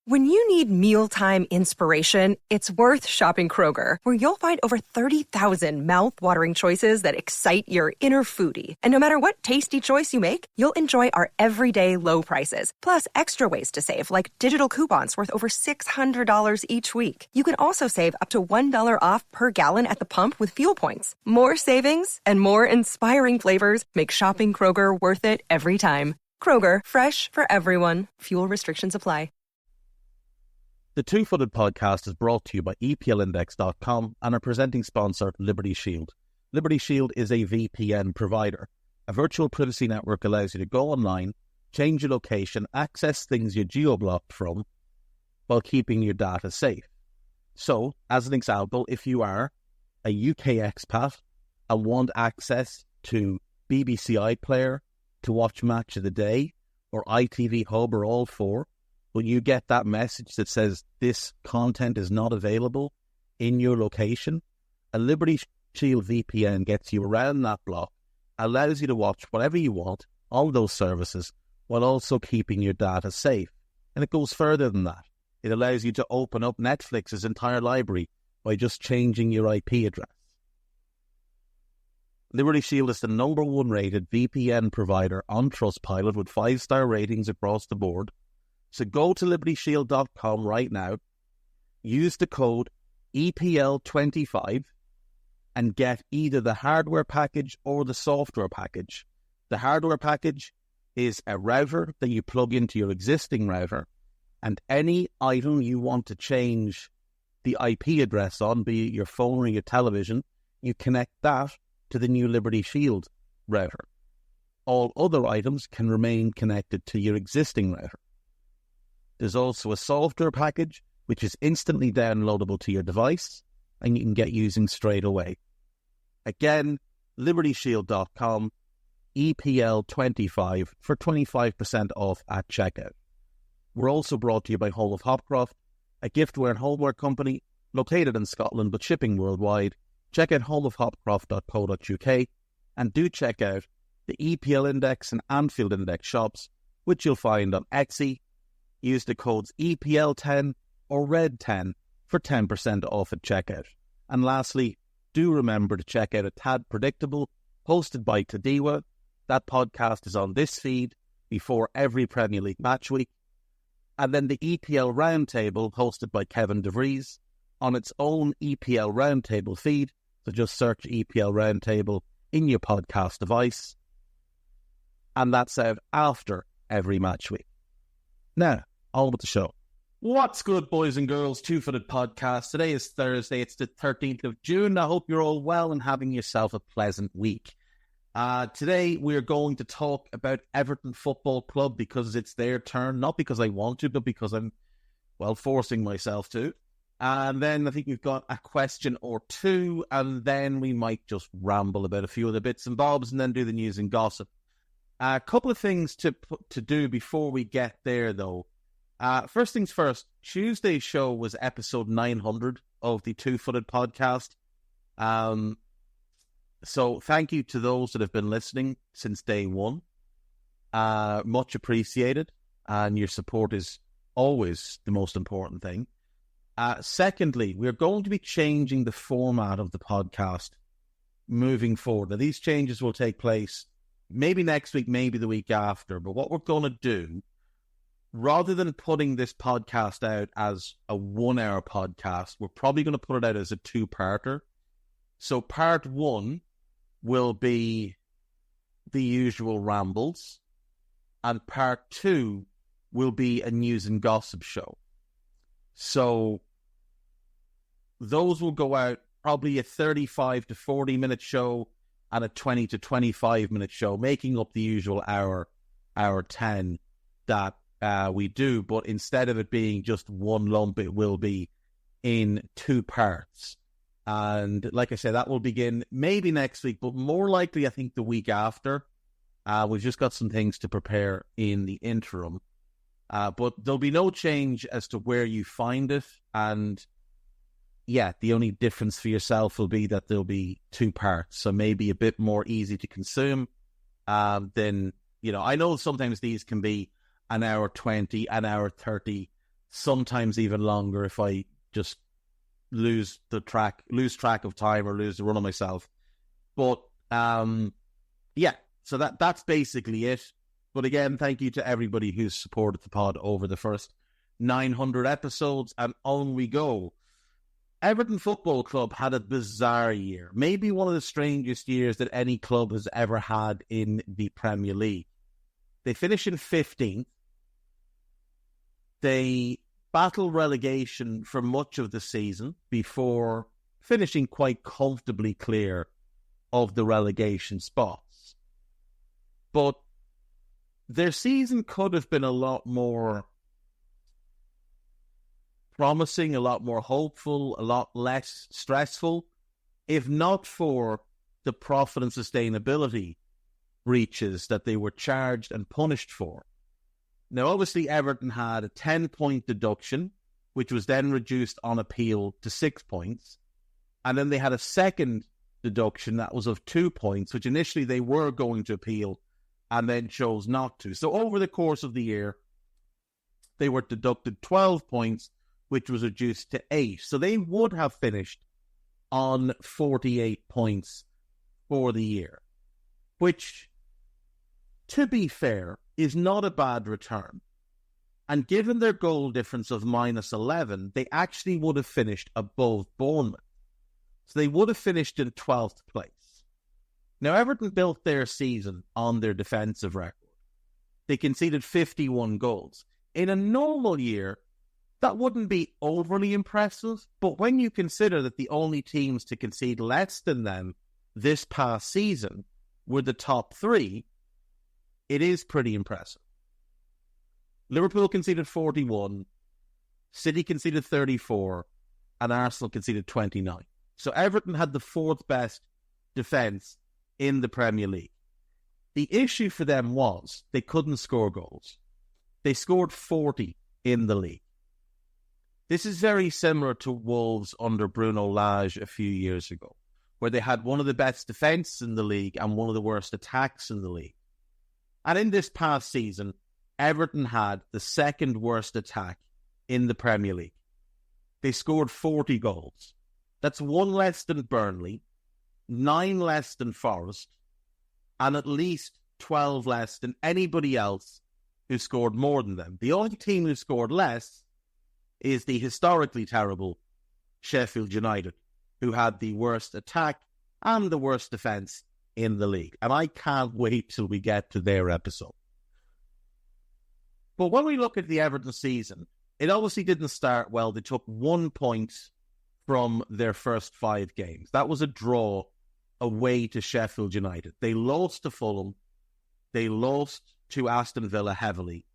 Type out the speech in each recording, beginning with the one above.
When you need mealtime inspiration, it's worth shopping Kroger, where you'll find over 30,000 mouth-watering choices that excite your inner foodie. And no matter what tasty choice you make, you'll enjoy our everyday low prices, plus extra ways to save, like digital coupons worth over $600 each week. You can also save up to $1 off per gallon at the pump with fuel points. More savings and more inspiring flavors make shopping Kroger worth it every time. Kroger, fresh for everyone. Fuel restrictions apply. The Two-Footed Podcast is brought to you by EPLindex.com and our presenting sponsor, Liberty Shield. Liberty Shield is a VPN provider. A virtual privacy network allows you to go online, change your location, access things you're geo-blocked from, while keeping your data safe. So, as an example, if you are a UK expat and want access to BBC iPlayer to watch Match of the Day, or ITV Hub, or all four, when you get that message that says this content is not available in your location, a Liberty Shield VPN gets you around that block, allows you to watch whatever you want on those services, while also keeping your data safe. And it goes further than that. It allows you to open up Netflix's entire library by just changing your IP address. Liberty Shield is the #1 rated VPN provider on Trustpilot with 5-star ratings across the board. So go to libertyshield.com right now, use the code EPL25 and get either the hardware package or the software package. The hardware package is a router that you plug into your existing router, and any item you want to change the IP address on, be it your phone or your television, you connect that to the new Liberty Shield router. All other items can remain connected to your existing router. There's also a software package, which is instantly downloadable to your device, and you can get using straight away. Again, libertyshield.com, EPL25 for 25% off at checkout. We're also brought to you by Home of Hopcroft, a giftware and homeware company located in Scotland but shipping worldwide. Check out homeofhopcroft.co.uk and do check out the EPL Index and Anfield Index shops, which you'll find on Etsy. Use the codes EPL10 or RED10 for 10% off at checkout. And lastly, do remember to check out A Tad Predictable, hosted by Tadiwa. That podcast is on this feed before every Premier League match week. And then the EPL Roundtable, hosted by Kevin DeVries, on its own EPL Roundtable feed. So just search EPL Roundtable in your podcast device. And that's out after every match week. Now, all with the show. What's good, boys and girls? Two-Footed Podcast. Today is Thursday. It's the 13th of June. I hope you're all well and having yourself a pleasant week. Today, we're going to talk about Everton Football Club because it's their turn. Not because I want to, but because I'm, forcing myself to. And then I think we've got a question or two, and then we might just ramble about a few of the bits and bobs and then do the news and gossip. A couple of things to do before we get there, though. First things first, Tuesday's show was episode 900 of the Two-Footed Podcast. So thank you to those that have been listening since day one. Much appreciated, and your support is always the most important thing. Secondly, we're going to be changing the format of the podcast moving forward. Now, these changes will take place maybe next week, maybe the week after. But what we're going to do, rather than putting this podcast out as a 1-hour podcast, we're probably going to put it out as a 2-parter. So part 1 will be the usual rambles, and part 2 will be a news and gossip show. So those will go out probably a 35 to 40 minute show and a 20 to 25 minute show, making up the usual hour 10 that we do. But instead of it being just one lump, it will be in 2 parts. And like I said, that will begin maybe next week, but more likely, I think, the week after. We've just got some things to prepare in the interim. But there'll be no change as to where you find it. And yeah, the only difference for yourself will be that there'll be 2 parts. So maybe a bit more easy to consume. Then, I know sometimes these can be an hour 20, an hour 30, sometimes even longer if I just lose track of time or lose the run of myself. But yeah, so that's basically it. But again, thank you to everybody who's supported the pod over the first 900 episodes, and on we go. Everton Football Club had a bizarre year, maybe one of the strangest years that any club has ever had in the Premier League. They finished in 15th. They battled relegation for much of the season before finishing quite comfortably clear of the relegation spots. But their season could have been a lot more promising, a lot more hopeful, a lot less stressful, if not for the profit and sustainability breaches that they were charged and punished for. Now, obviously, Everton had a 10-point deduction, which was then reduced on appeal to 6 points. And then they had a second deduction that was of 2 points, which initially they were going to appeal and then chose not to. So over the course of the year, they were deducted 12 points, which was reduced to 8. So they would have finished on 48 points for the year, which, to be fair, is not a bad return. And given their goal difference of -11, they actually would have finished above Bournemouth. So they would have finished in 12th place. Now, Everton built their season on their defensive record. They conceded 51 goals. In a normal year, that wouldn't be overly impressive, but when you consider that the only teams to concede less than them this past season were the top 3, it is pretty impressive. Liverpool conceded 41, City conceded 34, and Arsenal conceded 29. So Everton had the 4th best defence in the Premier League. The issue for them was they couldn't score goals. They scored 40 in the league. This is very similar to Wolves under Bruno Lage a few years ago, where they had one of the best defences in the league and one of the worst attacks in the league. And in this past season, Everton had the 2nd worst attack in the Premier League. They scored 40 goals. That's 1 less than Burnley, 9 less than Forest, and at least 12 less than anybody else who scored more than them. The only team who scored less is the historically terrible Sheffield United, who had the worst attack and the worst defence in the league. And I can't wait till we get to their episode. But when we look at the Everton season, it obviously didn't start well. They took 1 point from their first 5 games. That was a draw away to Sheffield United. They lost to Fulham. They lost to Aston Villa heavily.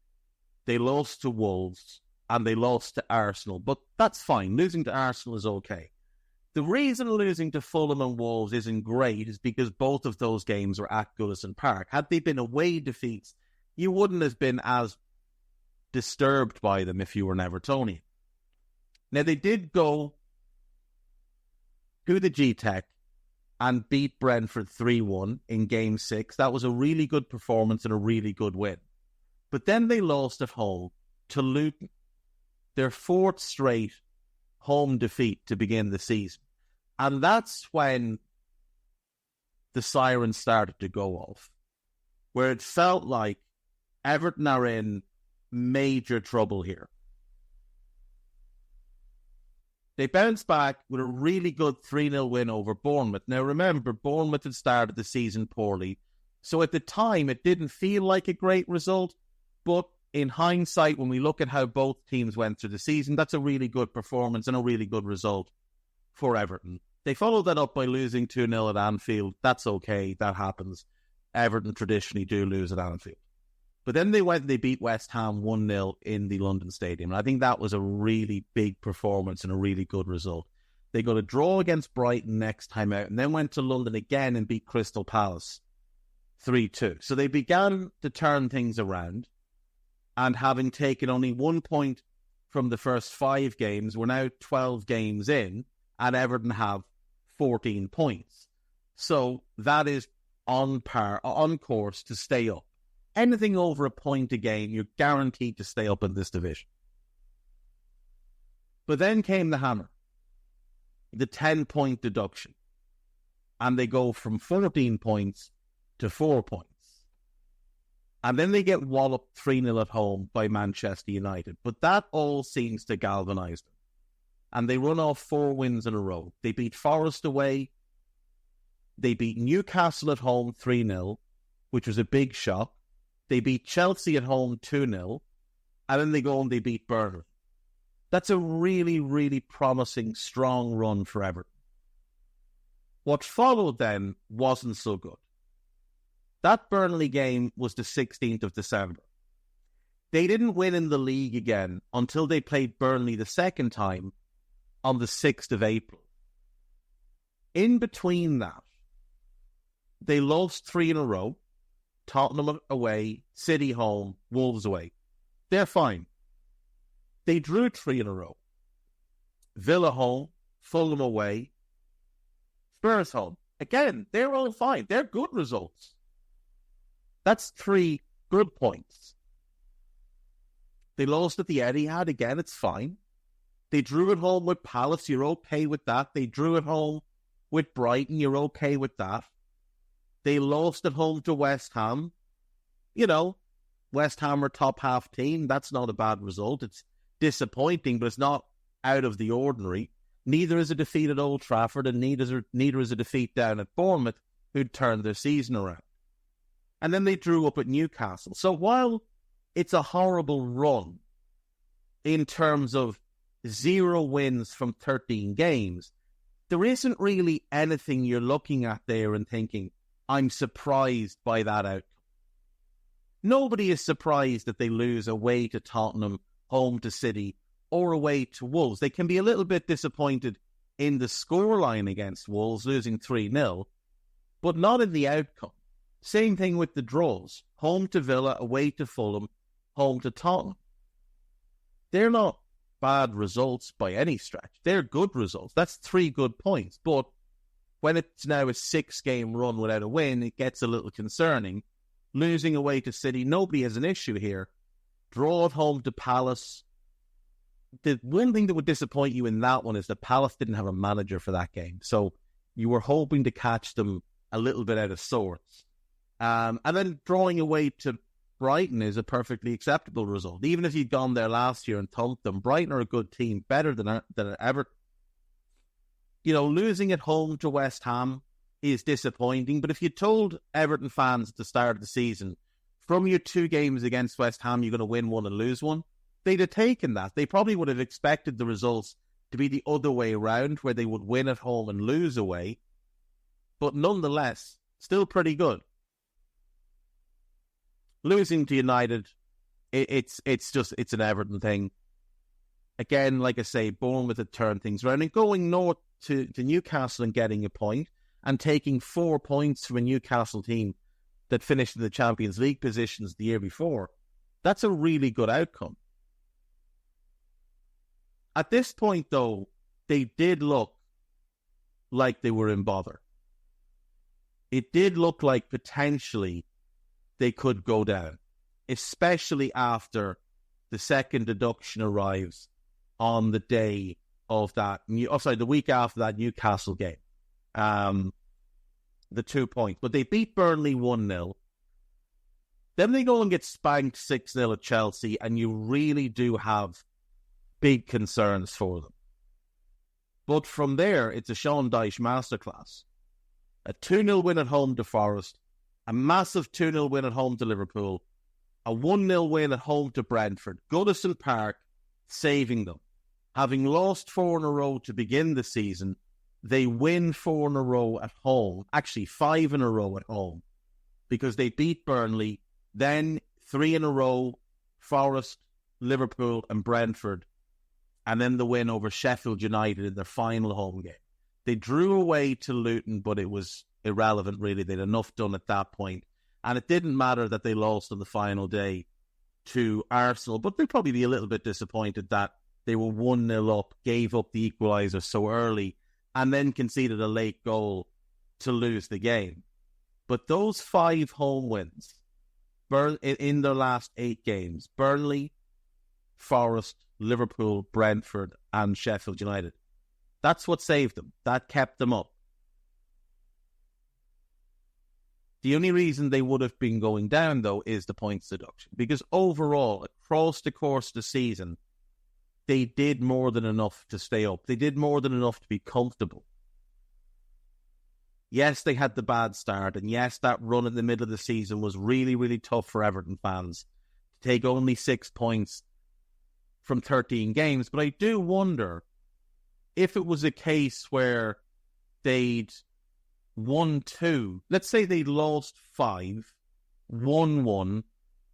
They lost to Wolves. And they lost to Arsenal. But that's fine. Losing to Arsenal is okay. The reason losing to Fulham and Wolves isn't great is because both of those games were at Goodison Park. Had they been away defeats, you wouldn't have been as disturbed by them if you were an Evertonian. Now, they did go to the G-Tech and beat Brentford 3-1 in Game 6. That was a really good performance and a really good win. But then they lost at home to Luton, their 4th straight home defeat to begin the season. And that's when the sirens started to go off, where it felt like Everton are in major trouble here. They bounced back with a really good 3-0 win over Bournemouth. Now remember, Bournemouth had started the season poorly, so at the time it didn't feel like a great result, but in hindsight, when we look at how both teams went through the season, that's a really good performance and a really good result for Everton. They followed that up by losing 2-0 at Anfield. That's okay, that happens. Everton traditionally do lose at Anfield. But then they went and they beat West Ham 1-0 in the London Stadium. And I think that was a really big performance and a really good result. They got a draw against Brighton next time out and then went to London again and beat Crystal Palace 3-2. So they began to turn things around. And having taken only 1 point from the first 5 games, we're now 12 games in and Everton have 14 points. So that is on course to stay up. Anything over a point a game, you're guaranteed to stay up in this division. But then came the hammer, the 10-point deduction. And they go from 14 points to 4 points. And then they get walloped 3-0 at home by Manchester United. But that all seems to galvanise them. And they run off 4 wins in a row. They beat Forest away. They beat Newcastle at home 3-0, which was a big shock. They beat Chelsea at home 2-0. And then they go and they beat Burnley. That's a really, really promising, strong run for Everton. What followed then wasn't so good. That Burnley game was the 16th of December. They didn't win in the league again until they played Burnley the second time on the 6th of April. In between that, they lost 3 in a row. Tottenham away, City home, Wolves away. They're fine. They drew 3 in a row. Villa home, Fulham away, Spurs home. Again, they're all fine. They're good results. That's 3 good points. They lost at the Etihad. Again, it's fine. They drew at home with Palace. You're okay with that. They drew at home with Brighton. You're okay with that. They lost at home to West Ham. You know, West Ham are top half team. That's not a bad result. It's disappointing, but it's not out of the ordinary. Neither is a defeat at Old Trafford, and neither is a defeat down at Bournemouth, who'd turned their season around. And then they drew up at Newcastle. So while it's a horrible run in terms of 0 wins from 13 games, there isn't really anything you're looking at there and thinking, I'm surprised by that outcome. Nobody is surprised that they lose away to Tottenham, home to City, or away to Wolves. They can be a little bit disappointed in the scoreline against Wolves, losing 3-0, but not in the outcome. Same thing with the draws. Home to Villa, away to Fulham, home to Tottenham. They're not bad results by any stretch. They're good results. That's 3 good points. But when it's now a 6-game run without a win, it gets a little concerning. Losing away to City, nobody has an issue here. Draw at home to Palace. The one thing that would disappoint you in that one is that Palace didn't have a manager for that game. So you were hoping to catch them a little bit out of sorts. And then drawing away to Brighton is a perfectly acceptable result. Even if you'd gone there last year and thumped them, Brighton are a good team, better than Everton. You know, losing at home to West Ham is disappointing. But if you told Everton fans at the start of the season, from your 2 games against West Ham, you're going to win 1 and lose 1, they'd have taken that. They probably would have expected the results to be the other way around, where they would win at home and lose away. But nonetheless, still pretty good. Losing to United, it's an Everton thing. Again, like I say, Bournemouth had turned things around. And going north to Newcastle and getting a point, and taking 4 points from a Newcastle team that finished in the Champions League positions the year before, that's a really good outcome. At this point, though, they did look like they were in bother. It did look like potentially they could go down, especially after the second deduction arrives on the day of that, the week after that Newcastle game. The 2 points. But they beat Burnley 1-0. Then they go and get spanked 6-0 at Chelsea, and you really do have big concerns for them. But from there, it's a Sean Dyche masterclass. A 2-0 win at home to Forest, a massive 2-0 win at home to Liverpool, a 1-0 win at home to Brentford. Goodison Park saving them. Having lost 4 in a row to begin the season, they win 4 in a row at home, actually 5 in a row at home, because they beat Burnley, then 3 in a row, Forest, Liverpool and Brentford, and then the win over Sheffield United in their final home game. They drew away to Luton, but it was irrelevant really. They'd enough done at that point. And it didn't matter that they lost on the final day to Arsenal, but they'd probably be a little bit disappointed that they were 1-0 up, gave up the equaliser so early, and then conceded a late goal to lose the game. But those 5 home wins in their last 8 games, Burnley, Forest, Liverpool, Brentford, and Sheffield United. That's what saved them. That kept them up. The only reason they would have been going down, though, is the points deduction. Because overall, across the course of the season, they did more than enough to stay up. They did more than enough to be comfortable. Yes, they had the bad start, and yes, that run in the middle of the season was really, really tough for Everton fans to take only 6 points from 13 games. But I do wonder if it was a case where they'd won 2, let's say they lost 5, won 1,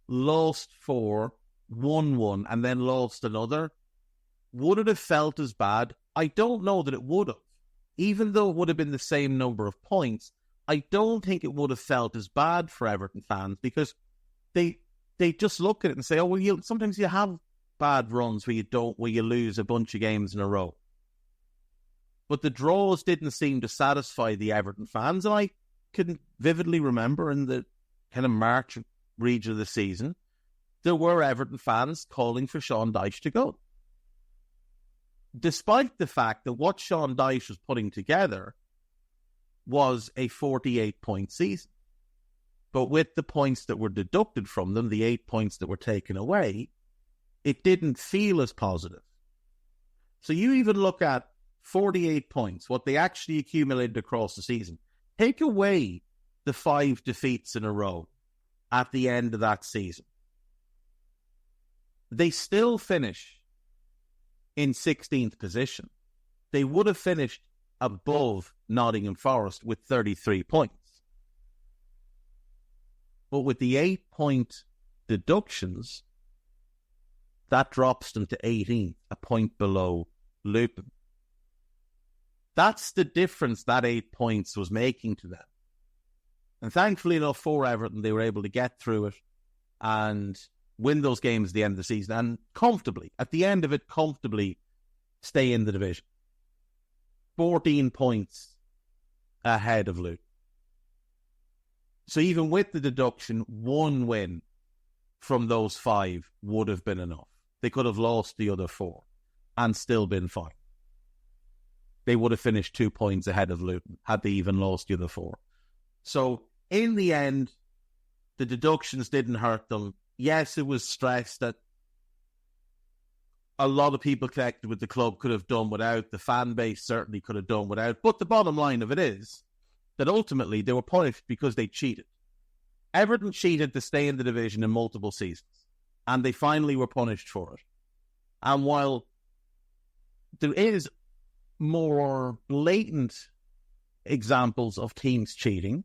lost 4, won 1, and then lost another, would it have felt as bad? I don't know that it would have. Even though it would have been the same number of points, I don't think it would have felt as bad for Everton fans, because they just look at it and say, oh, well, sometimes you have bad runs where you lose a bunch of games in a row. But the draws didn't seem to satisfy the Everton fans, and I can vividly remember in the kind of March region of the season, there were Everton fans calling for Sean Dyche to go. Despite the fact that what Sean Dyche was putting together was a 48-point season. But with the points that were deducted from them, the 8 points that were taken away, it didn't feel as positive. So you even look at 48 points, what they actually accumulated across the season. Take away the 5 defeats in a row at the end of that season. They still finish in 16th position. They would have finished above Nottingham Forest with 33 points. But with the 8-point deductions, that drops them to 18th, a point below Luton. That's the difference that 8 points was making to them. And thankfully enough for Everton, they were able to get through it and win those games at the end of the season, and comfortably, at the end of it, comfortably stay in the division. 14 points ahead of Luton. So even with the deduction, 1 win from those 5 would have been enough. They could have lost the other 4 and still been fine. They would have finished 2 points ahead of Luton had they even lost the other 4. So in the end, the deductions didn't hurt them. Yes, it was stress that a lot of people connected with the club could have done without. The fan base certainly could have done without. But the bottom line of it is that ultimately they were punished because they cheated. Everton cheated to stay in the division in multiple seasons, and they finally were punished for it. And while there is more blatant examples of teams cheating,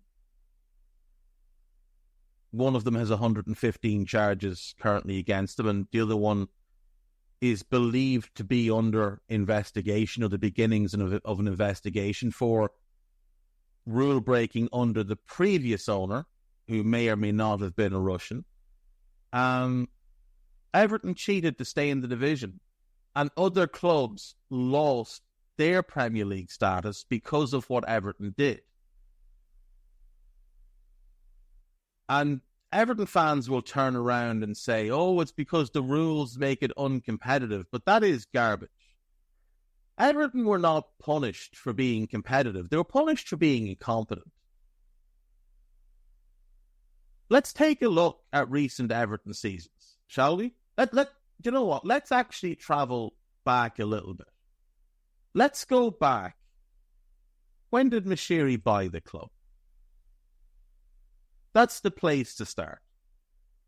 one of them has 115 charges currently against them, and the other one is believed to be under investigation, or the beginnings of an investigation for rule breaking under the previous owner, who may or may not have been a Russian. Everton cheated to stay in the division, and other clubs lost their Premier League status because of what Everton did. And Everton fans will turn around and say, oh, it's because the rules make it uncompetitive, but that is garbage. Everton were not punished for being competitive. They were punished for being incompetent. Let's take a look at recent Everton seasons, shall we? You know what? Let's actually travel back a little bit. Let's go back. When did Moshiri buy the club? That's the place to start.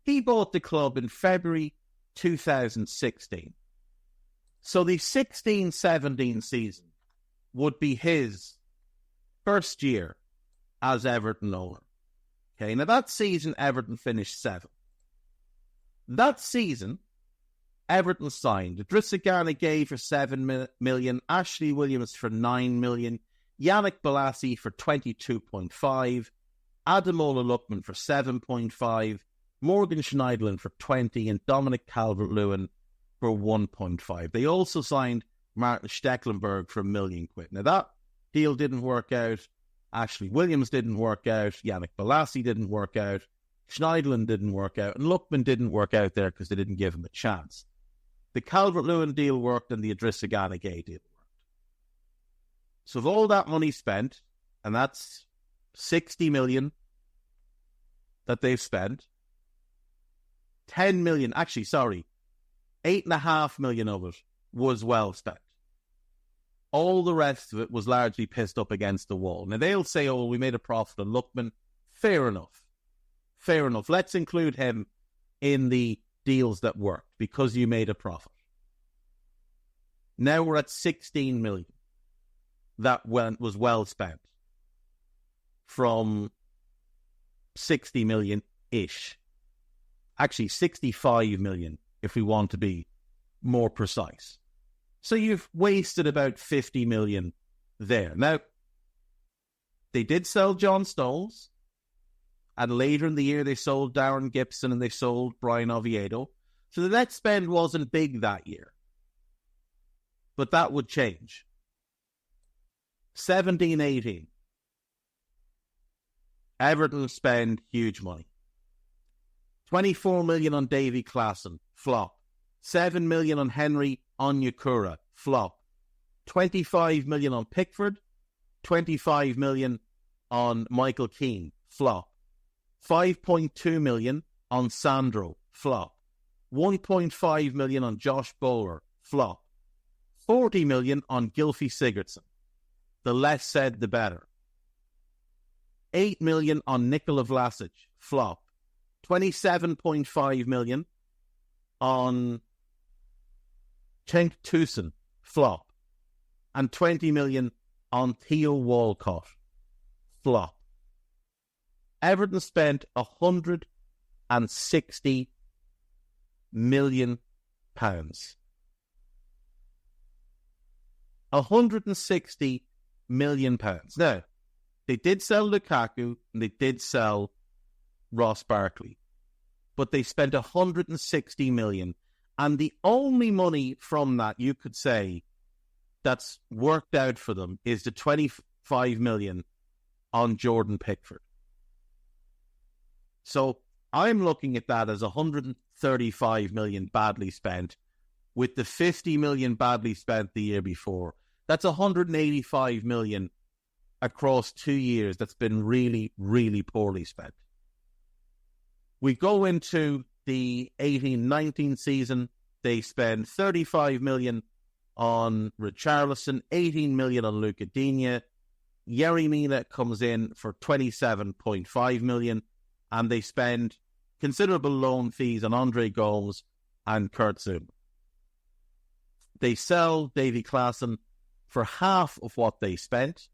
He bought the club in February 2016. So the 16-17 season would be his first year as Everton owner. Okay, now that season, Everton finished 7th. That season, Everton signed Idrissa Gana Gueye for 7 million, Ashley Williams for 9 million, Yannick Bolasie for 22.5, Ademola Lookman for 7.5, Morgan Schneiderlin for 20, and Dominic Calvert-Lewin for 1.5. They also signed Martin Stecklenburg for £1 million. Now that deal didn't work out. Ashley Williams didn't work out. Yannick Bolasie didn't work out. Schneiderlin didn't work out. And Lookman didn't work out there because they didn't give him a chance. The Calvert-Lewin deal worked and the Idrissa Gana Gueye deal worked. So of all that money spent, and that's 60 million that they've spent, 10 million, actually, sorry, 8.5 million of it was well spent. All the rest of it was largely pissed up against the wall. Now, they'll say, oh, we made a profit on Lookman. Fair enough. Fair enough. Let's include him in the deals that worked because you made a profit. Now we're at 16 million. That was well spent from 60 million-ish. Actually, 65 million if we want to be more precise. So you've wasted about 50 million there. Now, they did sell John Stones, and later in the year they sold Darren Gibson and they sold Brian Oviedo. So the net spend wasn't big that year. But that would change. 17-18. Everton spend huge money. 24 million on Davy Klaassen, flop. 7 million on Henry Onyekura, flop. 25 million on Pickford. 25 million on Michael Keane, flop. 5.2 million on Sandro, flop. 1.5 million on Josh Bowler, flop. 40 million on Gylfi Sigurdsson. The less said, the better. 8 million on Nikola Vlasic, flop. 27.5 million on Cenk Tosun, flop. And 20 million on Theo Walcott, flop. Everton spent 160 million pounds. 160 million pounds. Now, they did sell Lukaku and they did sell Ross Barkley, but they spent 160 million. And the only money from that you could say that's worked out for them is the 25 million on Jordan Pickford. So I'm looking at that as 135 million badly spent, with the 50 million badly spent the year before. That's 185 million across 2 years that's been really, really poorly spent. We go into the 18-19 season. They spend 35 million on Richarlison, 18 million on Luca Digne. Yerry Mina comes in for 27.5 million, and they spend considerable loan fees on Andre Gomes and Kurt Zouma. They sell Davy Klaassen for half of what they spent,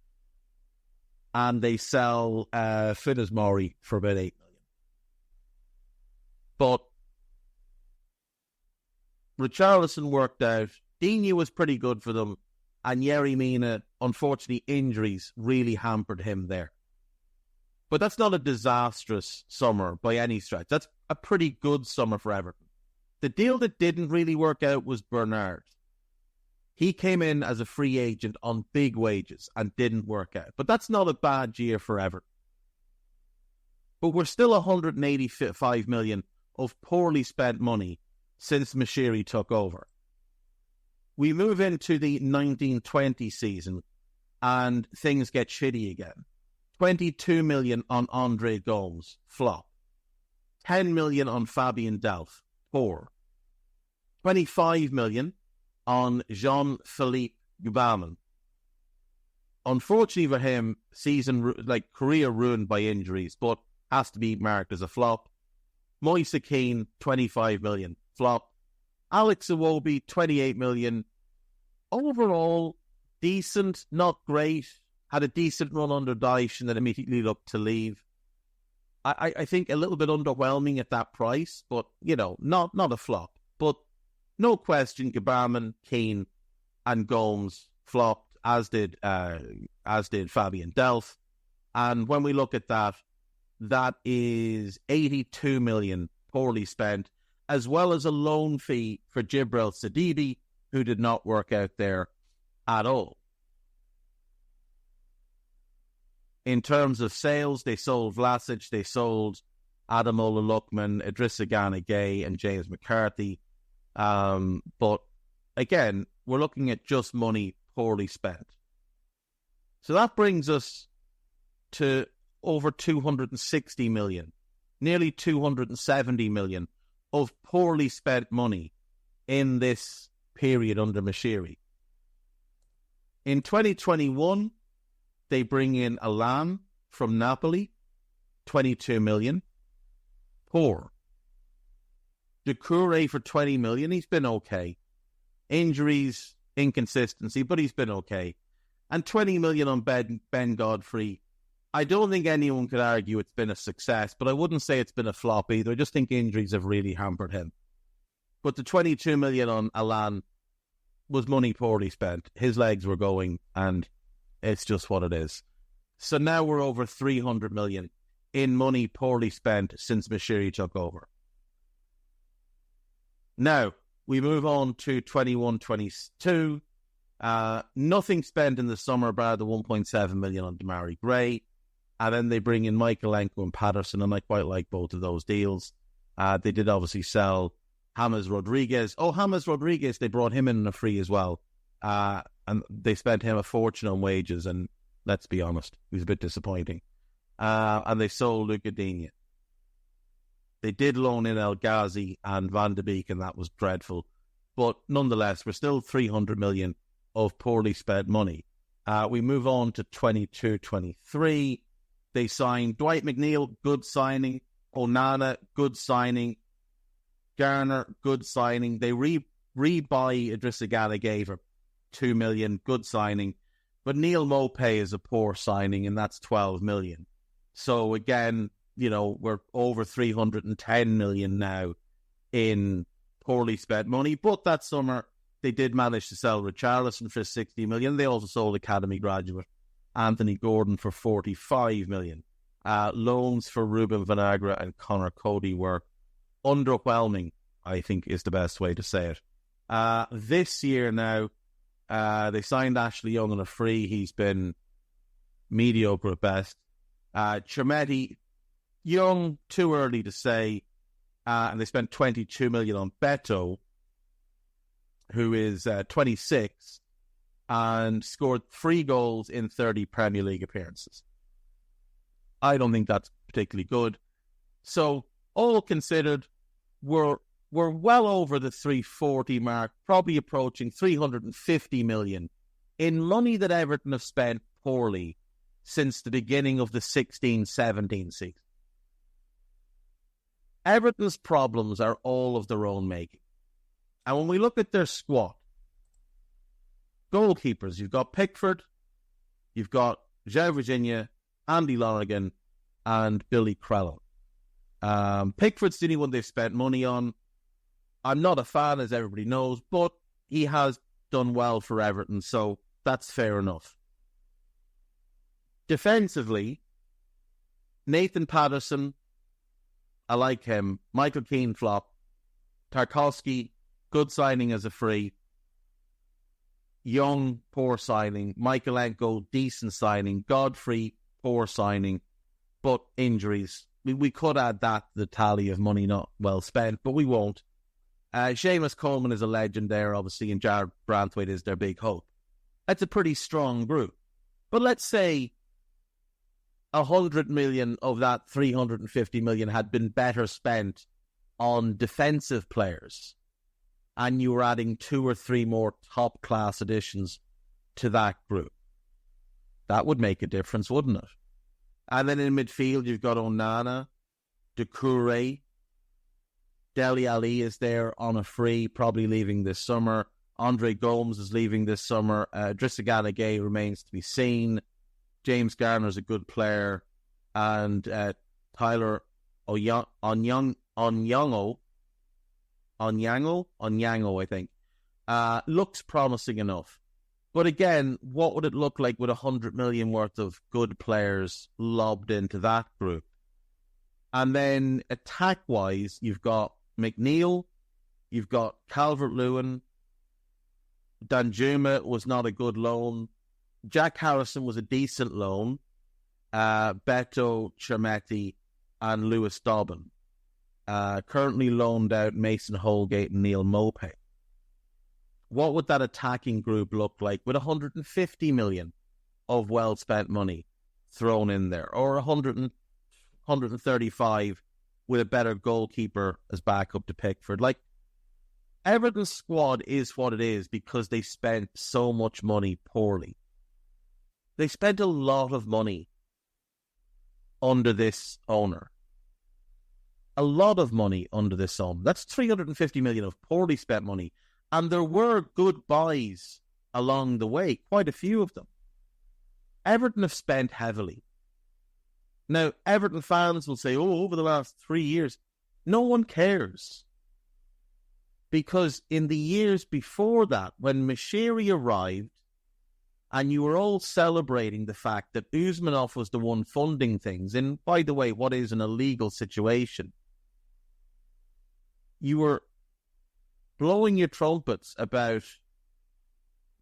and they sell Fides Mori for about 8 million. But Richarlison worked out. Digne was pretty good for them, and Yerry Mina, unfortunately, injuries really hampered him there. But that's not a disastrous summer by any stretch. That's a pretty good summer for Everton. The deal that didn't really work out was Bernard. He came in as a free agent on big wages and didn't work out. But that's not a bad year for Everton. But we're still 185 million of poorly spent money since Moshiri took over. We move into the 1920 season and things get shitty again. 22 million on Andre Gomes, flop. 10 million on Fabian Delph, poor. 25 million on Jean-Philippe Gbamin. Unfortunately for him, career ruined by injuries, but has to be marked as a flop. Moise Keane, 25 million, flop. Alex Iwobi, 28 million. Overall, decent, not great. Had a decent run under Dyche and then immediately looked to leave. I think a little bit underwhelming at that price, but, not a flop. But no question, Gbamin, Keane and Gomes flopped, as did Fabian Delph. And when we look at that, that is 82 million poorly spent, as well as a loan fee for Jibril Sidibe, who did not work out there at all. In terms of sales, they sold Vlasic, they sold Ademola Lookman, Idrissa Gana Gueye, and James McCarthy. But again, we're looking at just money poorly spent. So that brings us to over 260 million, nearly 270 million of poorly spent money in this period under Mashiri. In 2021, they bring in Alan from Napoli, 22 million. Poor. Doucouré for 20 million. He's been okay. Injuries, inconsistency, but he's been okay. And 20 million on Ben Godfrey. I don't think anyone could argue it's been a success, but I wouldn't say it's been a flop either. I just think injuries have really hampered him. But the 22 million on Alan was money poorly spent. His legs were going, and it's just what it is. So now we're over 300 million in money poorly spent since Mashiri took over. Now, we move on to 21-22. Nothing spent in the summer, bar the 1.7 million on Damari Gray. And then they bring in Michaelenko and Patterson, and I quite like both of those deals. They did obviously sell James Rodriguez. Oh, James Rodriguez, they brought him in on a free as well. And they spent him a fortune on wages, and let's be honest, he was a bit disappointing. And they sold Luca Digne. They did loan in El Ghazi and Van de Beek, and that was dreadful. But nonetheless, we're still 300 million of poorly spent money. We move on to 22-23. They signed Dwight McNeil, good signing. Onana, good signing. Garner, good signing. They rebuy Idrissa Gana Gueye for 2 million, good signing. But Neil Maupay is a poor signing, and that's 12 million. So again, you know, we're over 310 million now in poorly spent money. But that summer, they did manage to sell Richarlison for 60 million. They also sold academy graduate Anthony Gordon for 45 million. Loans for Ruben Vinagre and Connor Cody were underwhelming, I think is the best way to say it. This year now, they signed Ashley Young on a free. He's been mediocre at best. Chermeti, young, too early to say. And they spent 22 million on Beto, who is 26 and scored 3 goals in 30 Premier League appearances. I don't think that's particularly good. So, all considered, we're well over the 340 mark, probably approaching 350 million in money that Everton have spent poorly since the beginning of the 16-17 season. Everton's problems are all of their own making. And when we look at their squad, goalkeepers, you've got Pickford, you've got João Virginia, Andy Lonigan, and Billy Crellin. Pickford's the only one they've spent money on. I'm not a fan, as everybody knows, but he has done well for Everton, so that's fair enough. Defensively, Nathan Patterson, I like him. Michael Keane, flop. Tarkowski, good signing as a free. Young, poor signing. Michaelenko, decent signing. Godfrey, poor signing. But injuries. We could add that to the tally of money not well spent, but we won't. Seamus Coleman is a legend there, obviously, and Jared Branthwaite is their big hope. That's a pretty strong group. But let's say 100 million of that 350 million had been better spent on defensive players, and you were adding 2 or 3 more top-class additions to that group. That would make a difference, wouldn't it? And then in midfield, you've got Onana, Doucouré, Dele Alli is there on a free, probably leaving this summer. Andre Gomes is leaving this summer. Idrissa Gana Gueye remains to be seen. James Garner's a good player. And Tyler Onyango, I think, looks promising enough. But again, what would it look like with 100 million worth of good players lobbed into that group? And then attack-wise, you've got McNeil, you've got Calvert-Lewin, Danjuma was not a good loan. Jack Harrison was a decent loan. Beto, Chermeti, and Lewis Dobbin. currently loaned out Mason Holgate and Neil Maupay. What would that attacking group look like with 150 million of well-spent money thrown in there, or 135 with a better goalkeeper as backup to Pickford? Like, Everton's squad is what it is because they spent so much money poorly. They spent a lot of money under this owner. A lot of money under this owner. That's 350 million of poorly spent money. And there were good buys along the way, quite a few of them. Everton have spent heavily. Now, Everton fans will say, oh, over the last 3 years, no one cares. Because in the years before that, when Mashiri arrived, and you were all celebrating the fact that Usmanov was the one funding things, and by the way, what is an illegal situation, you were blowing your trumpets about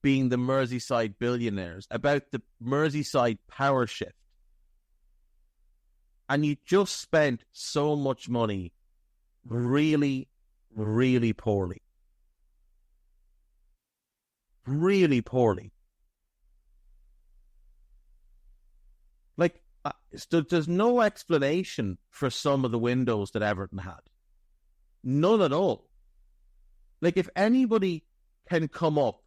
being the Merseyside billionaires, about the Merseyside power shift. And you just spent so much money really, really poorly. Really poorly. Like, there's no explanation for some of the windows that Everton had. None at all. Like, if anybody can come up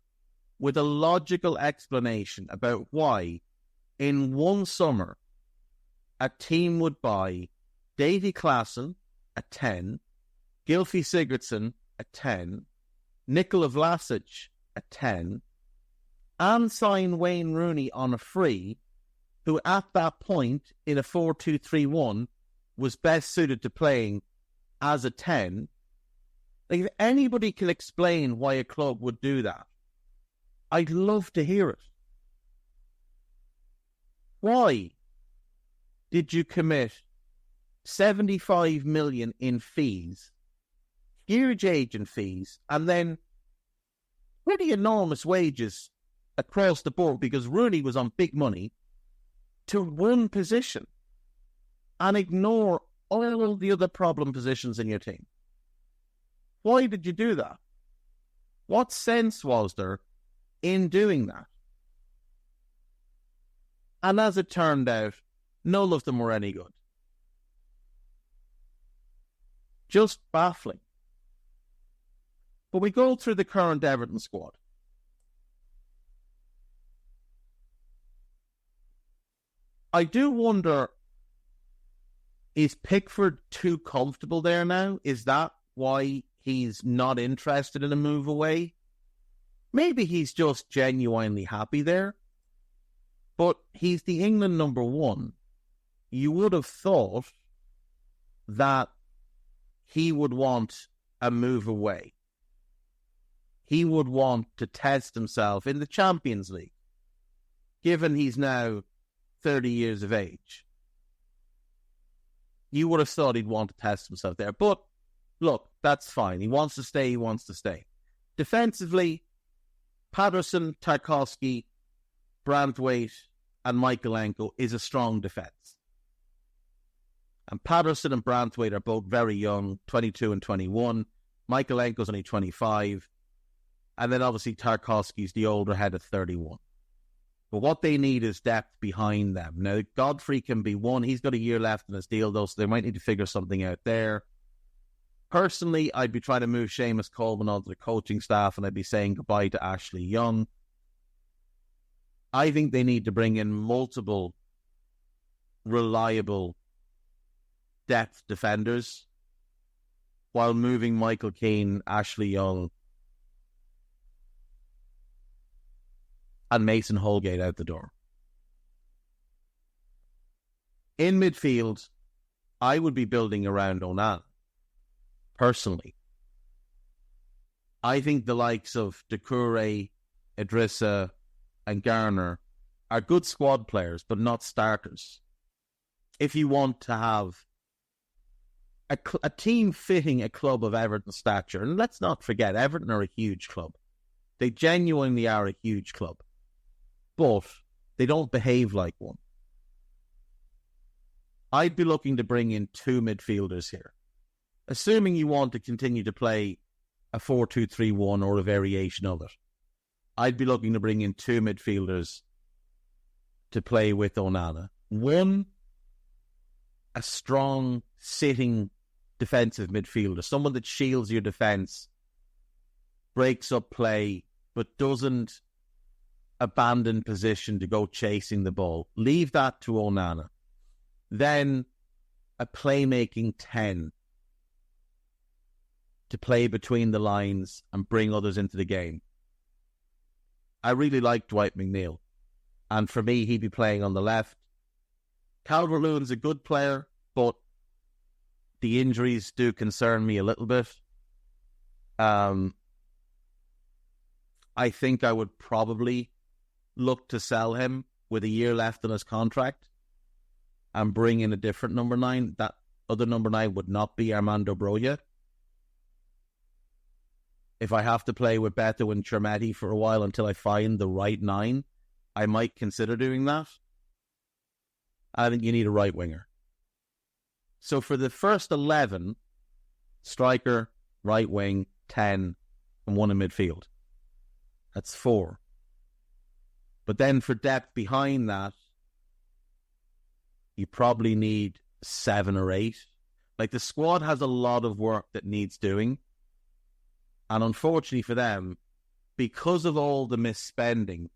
with a logical explanation about why in one summer a team would buy Davy Klaassen at 10, Gylfi Sigurdsson at 10, Nikola Vlasic at 10, and sign Wayne Rooney on a free, who at that point in a 4-2-3-1 was best suited to playing as a 10. Like, if anybody can explain why a club would do that, I'd love to hear it. Why did you commit 75 million in fees, huge agent fees, and then pretty enormous wages across the board because Rooney was on big money, to one position and ignore all the other problem positions in your team? Why did you do that? What sense was there in doing that? And as it turned out, none of them were any good. Just baffling. But we go through the current Everton squad. I do wonder, is Pickford too comfortable there now? Is that why he's not interested in a move away? Maybe he's just genuinely happy there. But he's the England number one. You would have thought that he would want a move away. He would want to test himself in the Champions League, given he's now 30 years of age. You would have thought he'd want to test himself there. But look, that's fine. He wants to stay, he wants to stay. Defensively, Patterson, Tarkowski, Branthwaite, and Michaelenko is a strong defence. And Patterson and Branthwaite are both very young, 22 and 21. Michaelenko's only 25. And then obviously Tarkowski's the older head at 31. But what they need is depth behind them. Now, Godfrey can be one. He's got a year left in his deal, though, so they might need to figure something out there. Personally, I'd be trying to move Seamus Coleman onto the coaching staff, and I'd be saying goodbye to Ashley Young. I think they need to bring in multiple reliable depth defenders while moving Michael Keane, Ashley Young, and Mason Holgate out the door. In midfield, I would be building around Onana. Personally, I think the likes of Doucouré, Idrissa, and Garner are good squad players, but not starters. If you want to have a team fitting a club of Everton stature, and let's not forget, Everton are a huge club. They genuinely are a huge club, but they don't behave like one. I'd be looking to bring in two midfielders here. assuming you want to continue to play a 4-2-3-1 or a variation of it, I'd be looking to bring in two midfielders to play with Onana. One, a strong, sitting defensive midfielder, someone that shields your defence, breaks up play, but doesn't abandon position to go chasing the ball. Leave that to Onana. Then a playmaking 10 to play between the lines and bring others into the game. I really like Dwight McNeil, and for me, he'd be playing on the left. Calvert-Lewin's a good player, but the injuries do concern me a little bit. I think I would probably look to sell him with a year left on his contract and bring in a different number 9. That other number 9 would not be Armando Broja. If I have to play with Beto and Chermetti for a while until I find the right 9, I might consider doing that. I think you need a right winger. So for the first 11, striker, right wing, 10, and 1 in midfield. That's 4. But then for depth behind that, you probably need 7 or 8. Like, the squad has a lot of work that needs doing. And unfortunately for them, because of all the misspending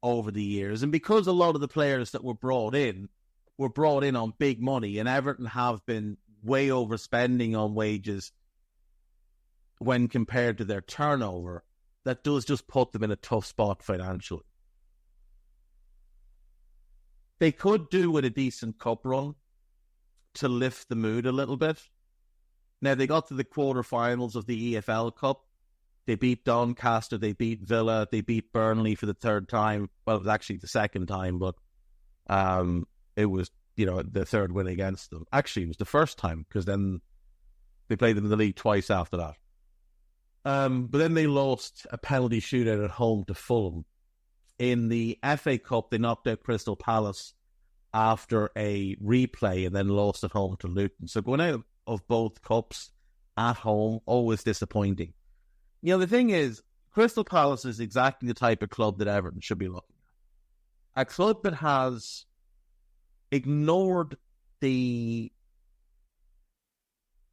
over the years, and because a lot of the players that were brought in on big money, and Everton have been way overspending on wages when compared to their turnover, that does just put them in a tough spot financially. They could do with a decent cup run to lift the mood a little bit. Now, they got to the quarterfinals of the EFL Cup. They beat Doncaster, they beat Villa, they beat Burnley for the third time. Well, it was actually the second time, but it was, the third win against them. Actually, it was the first time, because then they played them in the league twice after that. But then they lost a penalty shootout at home to Fulham. In the FA Cup, they knocked out Crystal Palace after a replay and then lost at home to Luton. So going out of both cups at home, always disappointing. The thing is, Crystal Palace is exactly the type of club that Everton should be looking at. A club that has ignored the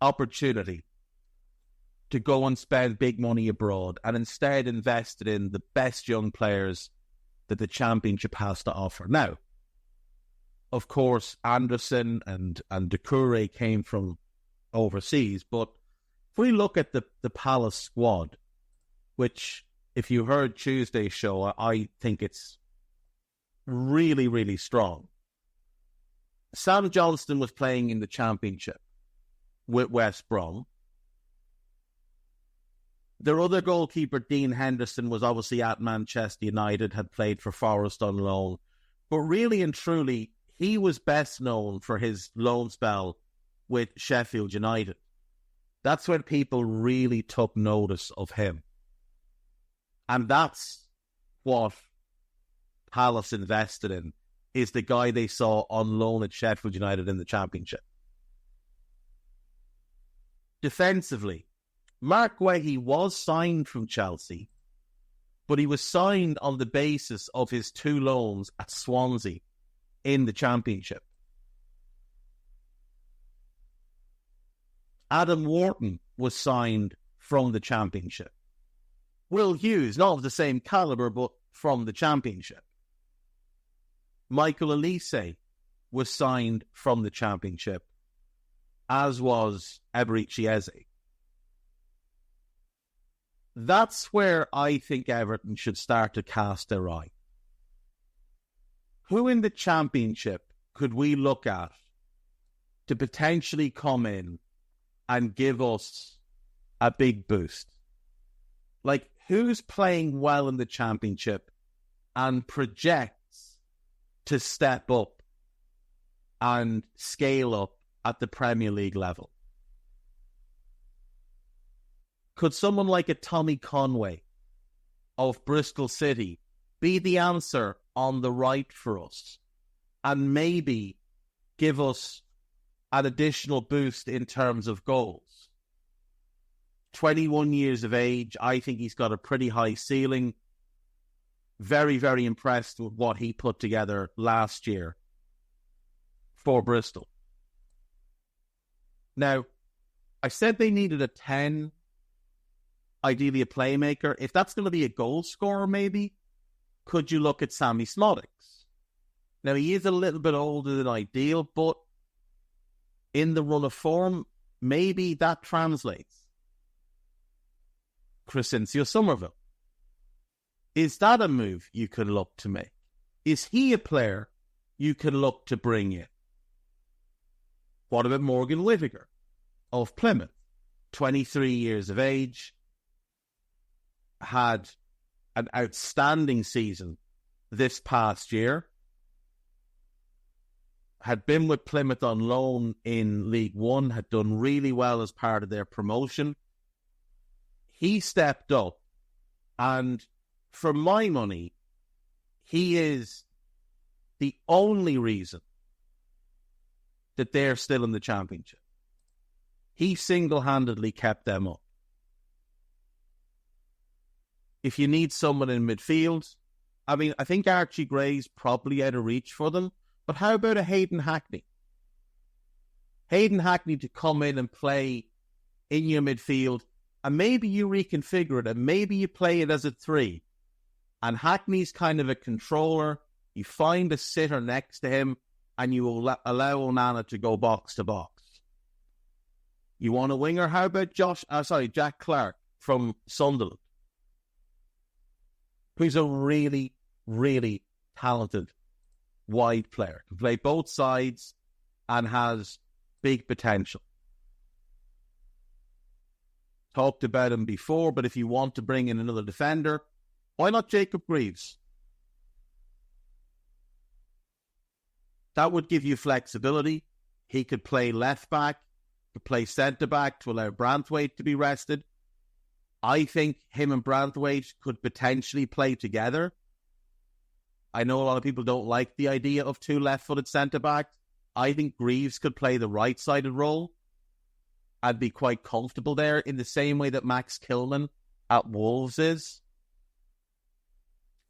opportunity to go and spend big money abroad and instead invested in the best young players that the Championship has to offer. Now, of course, Anderson and Doucouré came from overseas, but if we look at the Palace squad, which, if you heard Tuesday's show, I think it's really, really strong. Sam Johnston was playing in the Championship with West Brom. Their other goalkeeper, Dean Henderson, was obviously at Manchester United, had played for Forest on loan. But really and truly, he was best known for his loan spell with Sheffield United. That's when people really took notice of him. And that's what Palace invested in, is the guy they saw on loan at Sheffield United in the Championship. Defensively, Mark Guehi was signed from Chelsea, but he was signed on the basis of his 2 loans at Swansea in the Championship. Adam Wharton was signed from the Championship. Will Hughes, not of the same calibre, but from the Championship. Michael Olise was signed from the Championship, as was Eberechi Eze. That's where I think Everton should start to cast their eye. Who in the Championship could we look at to potentially come in and give us a big boost? Like, who's playing well in the Championship and projects to step up and scale up at the Premier League level? Could someone like a Tommy Conway of Bristol City be the answer on the right for us and maybe give us an additional boost in terms of goals? 21 years of age. I think he's got a pretty high ceiling. Very, very impressed with what he put together last year for Bristol. Now, I said they needed a 10, ideally a playmaker. If that's going to be a goal scorer, maybe, could you look at Sammy Smodics? Now, he is a little bit older than ideal, but in the run of form, maybe that translates. Crescencio Somerville. Is that a move you could look to make? Is he a player you can look to bring in? What about Morgan Whittaker of Plymouth? 23 years of age, had an outstanding season this past year, had been with Plymouth on loan in League One, had done really well as part of their promotion. He stepped up, and for my money, he is the only reason that they're still in the Championship. He single-handedly kept them up. If you need someone in midfield, I mean, I think Archie Gray's probably out of reach for them, but how about a Hayden Hackney? Hayden Hackney to come in and play in your midfield, and maybe you reconfigure it, and maybe you play it as a 3. And Hackney's kind of a controller. You find a sitter next to him, and you will allow Onana to go box to box. You want a winger? How about Jack Clark from Sunderland? Who's a really, really talented wide player. Can play both sides and has big potential. Talked about him before, but if you want to bring in another defender, why not Jacob Greaves? That would give you flexibility. He could play left back, could play centre back to allow Branthwaite to be rested. I think him and Branthwaite could potentially play together. I know a lot of people don't like the idea of 2 left-footed centre backs. I think Greaves could play the right-sided role. I'd be quite comfortable there in the same way that Max Kilman at Wolves is.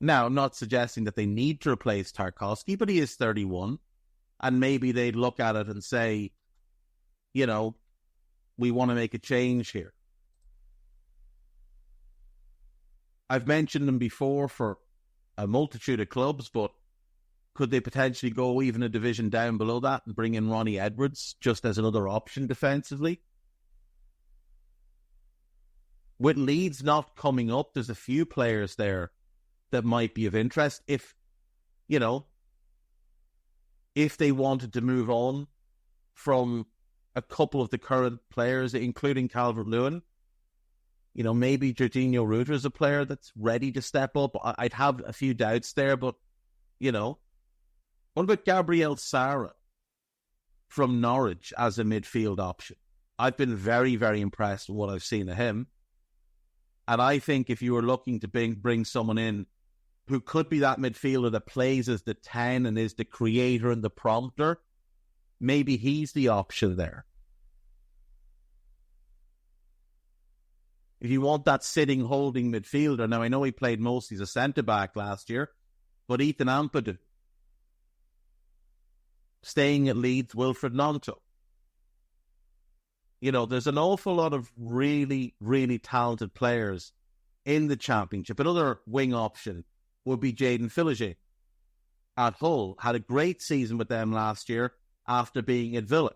Now, I'm not suggesting that they need to replace Tarkowski, but he is 31. And maybe they'd look at it and say, you know, we want to make a change here. I've mentioned them before for a multitude of clubs, but could they potentially go even a division down below that and bring in Ronnie Edwards just as another option defensively? With Leeds not coming up, there's a few players there that might be of interest. If they wanted to move on from a couple of the current players, including Calvert-Lewin, maybe Jorginho Rutter is a player that's ready to step up. I'd have a few doubts there, but, what about Gabriel Sara from Norwich as a midfield option? I've been very, very impressed with what I've seen of him. And I think if you were looking to bring someone in who could be that midfielder that plays as the 10 and is the creator and the prompter, maybe he's the option there. If you want that sitting, holding midfielder, now I know he played mostly as a centre-back last year, but Ethan Ampadu. Staying at Leeds, Wilfred Gnonto. There's an awful lot of really, really talented players in the Championship. Another wing option would be Jaden Philliget at Hull. Had a great season with them last year after being at Villa.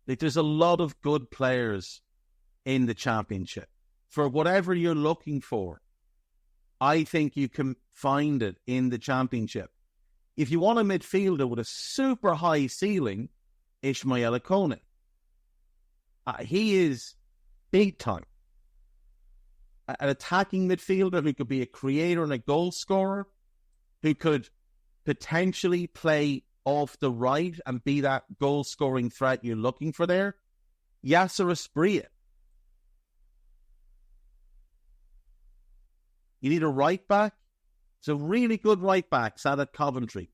There's a lot of good players in the Championship. For whatever you're looking for, I think you can find it in the Championship. If you want a midfielder with a super high ceiling, Ishmael Akone. He is big time. An attacking midfielder who could be a creator and a goal scorer, who could potentially play off the right and be that goal-scoring threat you're looking for there. Yasser Asprilla. You need a right-back. It's a really good right-back sat at Coventry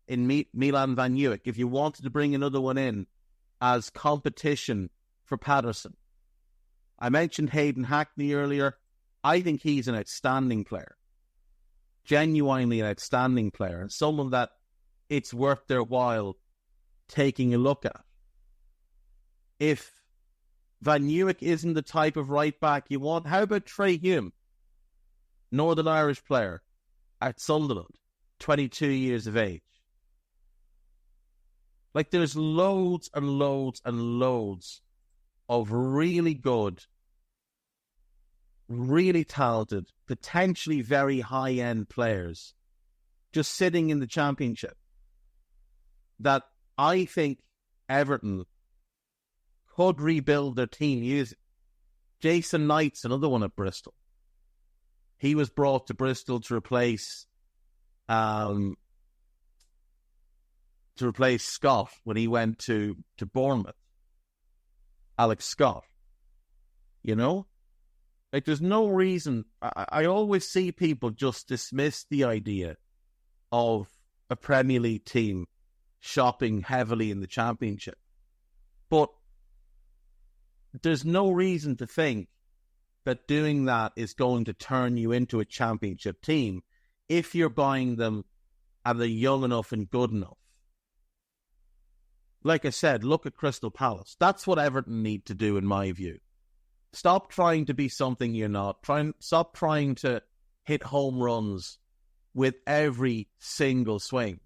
in Milan Van Uwijk. If you wanted to bring another one in as competition for Patterson. I mentioned Hayden Hackney earlier. I think he's an outstanding player. Genuinely an outstanding player, and someone that it's worth their while taking a look at. If Van Nieuwijk isn't the type of right back you want, how about Trey Hume? Northern Irish player at Sunderland, 22 years of age. Like, there's loads and loads and loads of really good, really talented, potentially very high-end players just sitting in the Championship that I think Everton could rebuild their team using. Jason Knight's another one at Bristol. He was brought to Bristol to replace Scott when he went to Bournemouth. Alex Scott. You know? Like, there's no reason. I always see people just dismiss the idea of a Premier League team shopping heavily in the Championship. But there's no reason to think that doing that is going to turn you into a Championship team if you're buying them and they're young enough and good enough. Like I said, look at Crystal Palace. That's what Everton need to do, in my view. Stop trying to be something you're not. Stop trying to hit home runs with every single swing.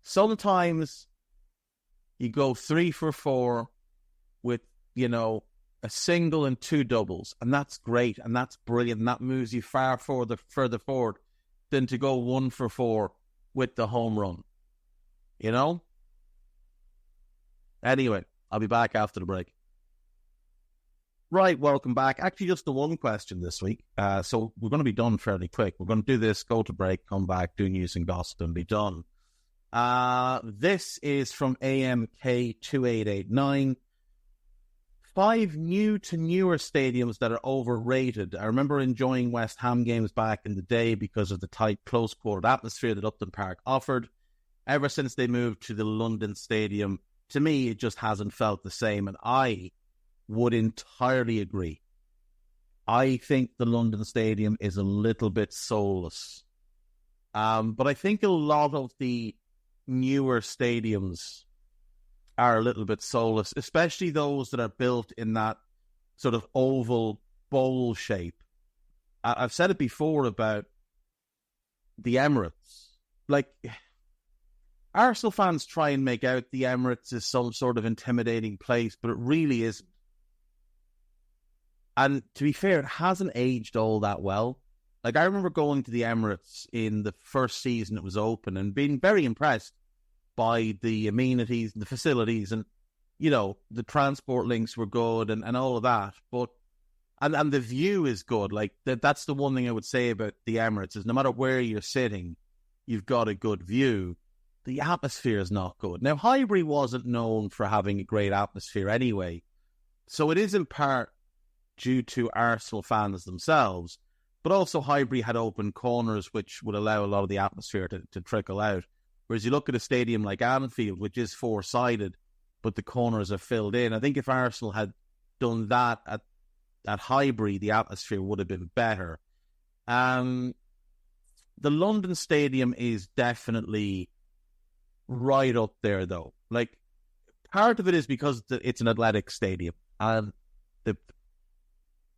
Sometimes you go 3 for 4 with, a single and 2 doubles, and that's great, and that's brilliant, and that moves you far further forward than to go 1 for 4 with the home run. Anyway, I'll be back after the break. Right, welcome back. Actually, just the one question this week. So we're going to be done fairly quick. We're going to do this, go to break, come back, do news and gossip, and be done. This is from AMK2889. 5 new to newer stadiums that are overrated. I remember enjoying West Ham games back in the day because of the tight, close-quartered atmosphere that Upton Park offered. Ever since they moved to the London Stadium, to me, it just hasn't felt the same, and I would entirely agree. I think the London Stadium is a little bit soulless. But I think a lot of the newer stadiums are a little bit soulless, especially those that are built in that sort of oval bowl shape. I've said it before about the Emirates. Like, Arsenal fans try and make out the Emirates as some sort of intimidating place, but it really isn't. And to be fair, it hasn't aged all that well. Like, I remember going to the Emirates in the first season it was open and being very impressed by the amenities and the facilities, and, the transport links were good and all of that. But, and the view is good. Like, that's the one thing I would say about the Emirates is no matter where you're sitting, you've got a good view. The atmosphere is not good. Now, Highbury wasn't known for having a great atmosphere anyway. So it is in part due to Arsenal fans themselves, but also Highbury had open corners which would allow a lot of the atmosphere to trickle out. Whereas you look at a stadium like Anfield, which is 4-sided, but the corners are filled in. I think if Arsenal had done that at Highbury, the atmosphere would have been better. The London Stadium is definitely right up there, though. Like, part of it is because it's an athletic stadium, and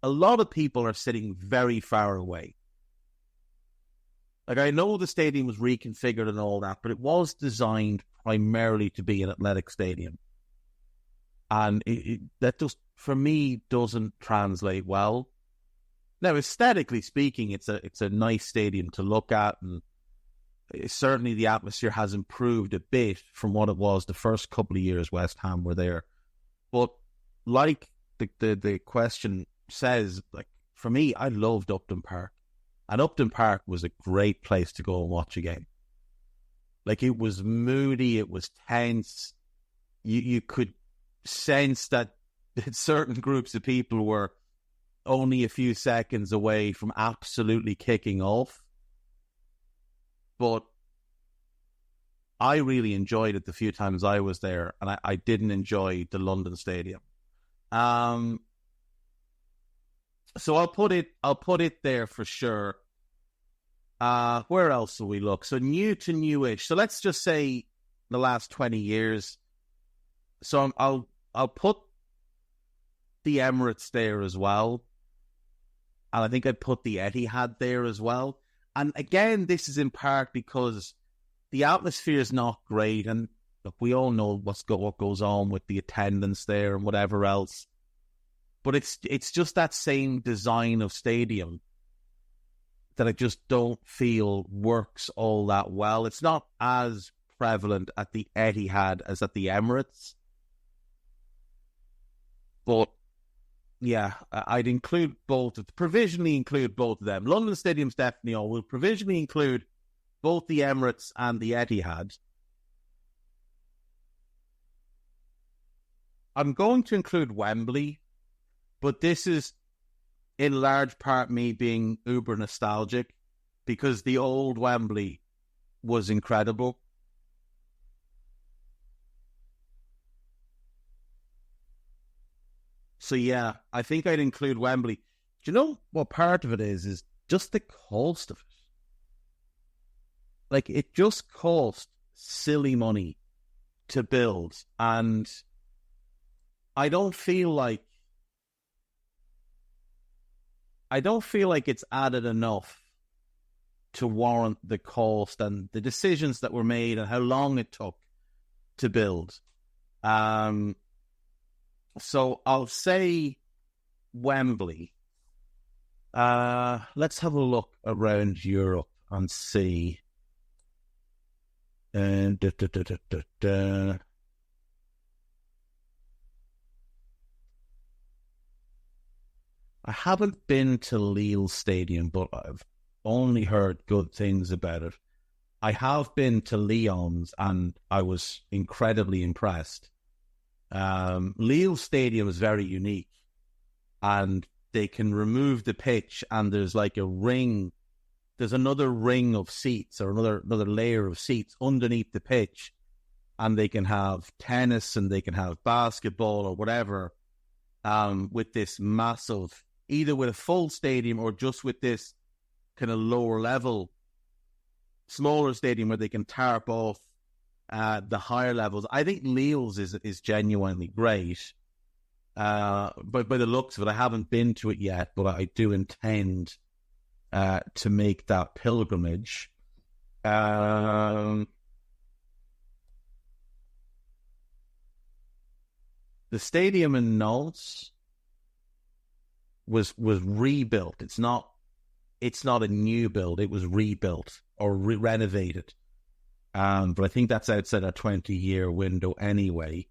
a lot of people are sitting very far away. Like, I know the stadium was reconfigured and all that, but it was designed primarily to be an athletic stadium. And that just, for me, doesn't translate well. Now, aesthetically speaking, it's a nice stadium to look at, and certainly the atmosphere has improved a bit from what it was the first couple of years West Ham were there. But like the question says, like, for me, I loved Upton Park. And Upton Park was a great place to go and watch a game. Like, it was moody, it was tense. You could sense that certain groups of people were only a few seconds away from absolutely kicking off. But I really enjoyed it the few times I was there, and I didn't enjoy the London Stadium. So I'll put it there for sure. Where else will we look? So new to newish. So let's just say the last 20 years. So I'll put the Emirates there as well. And I think I'd put the Etihad there as well. And again, this is in part because the atmosphere is not great. And look, we all know what goes on with the attendance there and whatever else. But it's just that same design of stadium that I just don't feel works all that well. It's not as prevalent at the Etihad as at the Emirates. But yeah, I'd provisionally include both of them. London Stadium's definitely on. We'll provisionally include both the Emirates and the Etihad. I'm going to include Wembley, but this is in large part me being uber nostalgic because the old Wembley was incredible. So yeah, I think I'd include Wembley. Do you know what part of it is? Is just the cost of it. Like, it just cost silly money to build. And I don't feel like it's added enough to warrant the cost and the decisions that were made and how long it took to build. So I'll say Wembley. Let's have a look around Europe and see. I haven't been to Lille Stadium, but I've only heard good things about it. I have been to Lyon's and I was incredibly impressed. Lille Stadium is very unique, and they can remove the pitch and there's like a ring. There's another ring of seats or another layer of seats underneath the pitch, and they can have tennis and they can have basketball or whatever, with this massive, either with a full stadium or just with this kind of lower level, smaller stadium where they can tarp off the higher levels. I think Lille's is genuinely great. But by the looks of it, I haven't been to it yet, but I do intend to make that pilgrimage. The stadium in Nantes was rebuilt. It's not a new build. It was rebuilt or renovated. But I think that's outside a 20-year window anyway.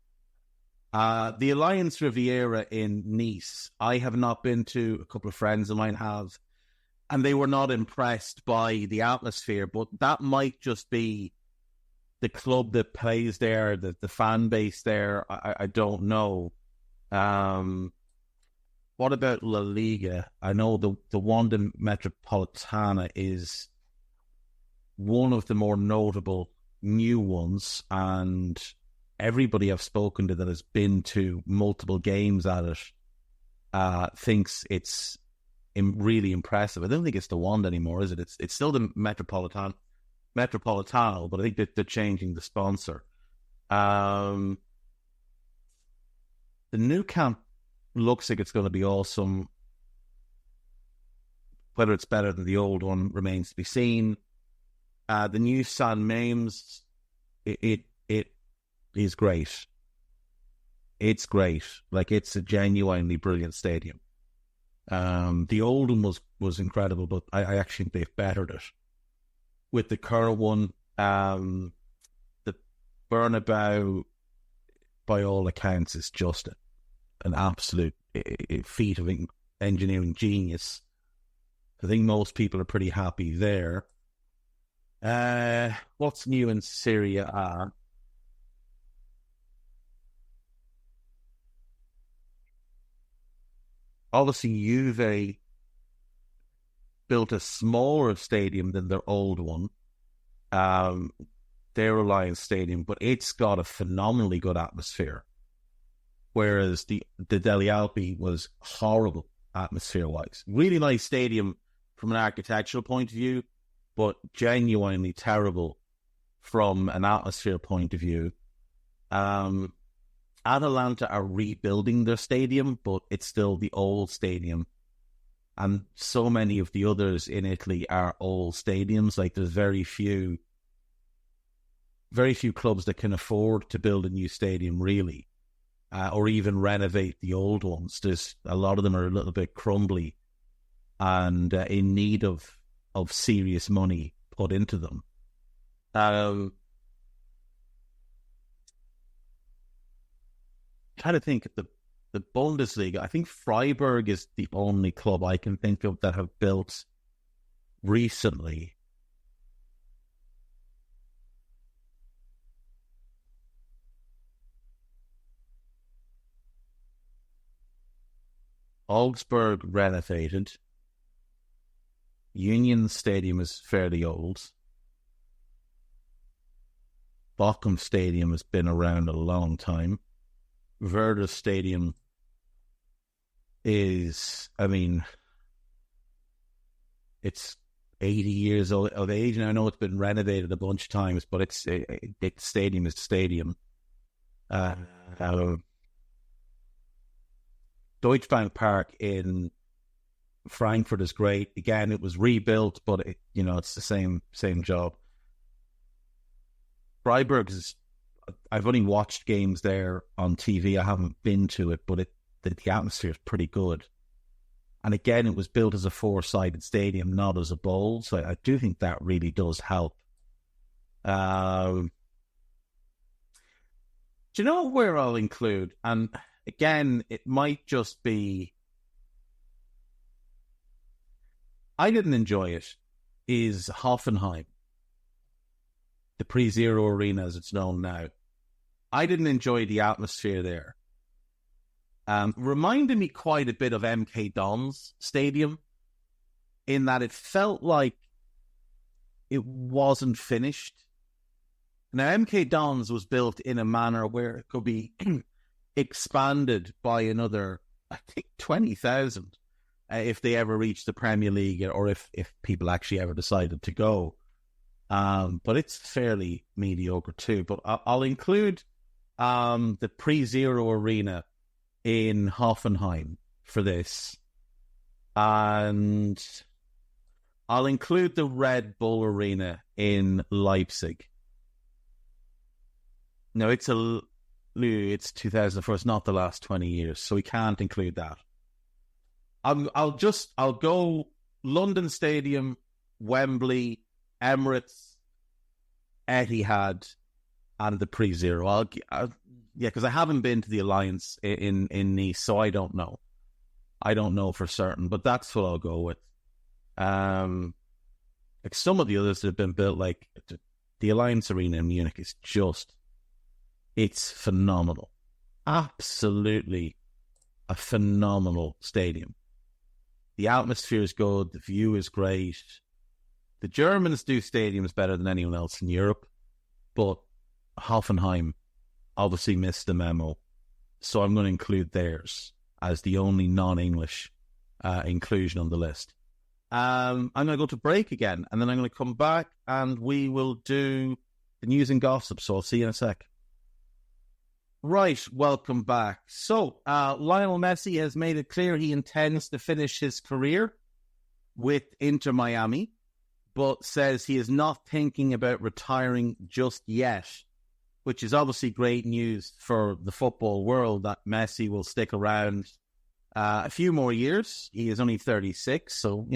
The Alliance Riviera in Nice, I have not been to. A couple of friends of mine have, and they were not impressed by the atmosphere, but that might just be the club that plays there, the fan base there. I don't know. What about La Liga? I know the Wanda Metropolitana is one of the more notable new ones, and everybody I've spoken to that has been to multiple games at it thinks it's really impressive. I don't think it's the Wanda anymore, is it? It's still the Metropolitano, but I think that they're changing the sponsor. The new camp looks like it's going to be awesome. Whether it's better than the old one remains to be seen. The new San Mames, it is great. It's great. Like, it's a genuinely brilliant stadium. The old one was incredible, but I actually think they've bettered it. With the current one, the Bernabeu, by all accounts, is just an absolute feat of engineering genius. I think most people are pretty happy there. What's new in Serie A? Obviously, Juve built a smaller stadium than their old one. their Alliance Stadium, but it's got a phenomenally good atmosphere. Whereas the Dele Alpi was horrible atmosphere-wise. Really nice stadium from an architectural point of view, but genuinely terrible from an atmosphere point of view. Atalanta are rebuilding their stadium, but it's still the old stadium. And so many of the others in Italy are old stadiums. Like, there's very few clubs that can afford to build a new stadium, really, or even renovate the old ones. There's a lot of them are a little bit crumbly and in need of serious money put into them. Trying to think of the Bundesliga. I think Freiburg is the only club I can think of that have built recently. Augsburg renovated. Union Stadium is fairly old. Bochum Stadium has been around a long time. Werder Stadium is, it's 80 years of age, and I know it's been renovated a bunch of times, but its stadium is stadium. Deutsche Bank Park in Frankfurt is great. Again, it was rebuilt, but it's the same job. Freiburg is. I've only watched games there on TV. I haven't been to it, but the atmosphere is pretty good. And again, it was built as a four-sided stadium, not as a bowl. So I do think that really does help. Do you know where I'll include? And again, it might just be... I didn't enjoy it, is Hoffenheim. The Pre-Zero Arena, as it's known now. I didn't enjoy the atmosphere there. Reminded me quite a bit of MK Dons Stadium, in that it felt like it wasn't finished. Now, MK Dons was built in a manner where it could be expanded by another, I think, 20,000 if they ever reached the Premier League, or if people actually ever decided to go. But it's fairly mediocre too. But I'll include the Pre-Zero Arena in Hoffenheim for this. And I'll include the Red Bull Arena in Leipzig. No, it's 2004. It's not the last 20 years, so we can't include that. I'll go London Stadium, Wembley, Emirates, Etihad, and the Pre-Zero. Because I haven't been to the Alliance in Nice, so I don't know. I don't know for certain, but that's what I'll go with. Like some of the others that have been built, like the Alliance Arena in Munich, is it's phenomenal. Absolutely a phenomenal stadium. The atmosphere is good. The view is great. The Germans do stadiums better than anyone else in Europe, but Hoffenheim obviously missed the memo, so I'm going to include theirs as the only non-English inclusion on the list. I'm going to go to break again, and then I'm going to come back and we will do the news and gossip, so I'll see you in a sec. Right, welcome back. So, Lionel Messi has made it clear he intends to finish his career with Inter Miami, but says he is not thinking about retiring just yet, which is obviously great news for the football world that Messi will stick around a few more years. He is only 36, so,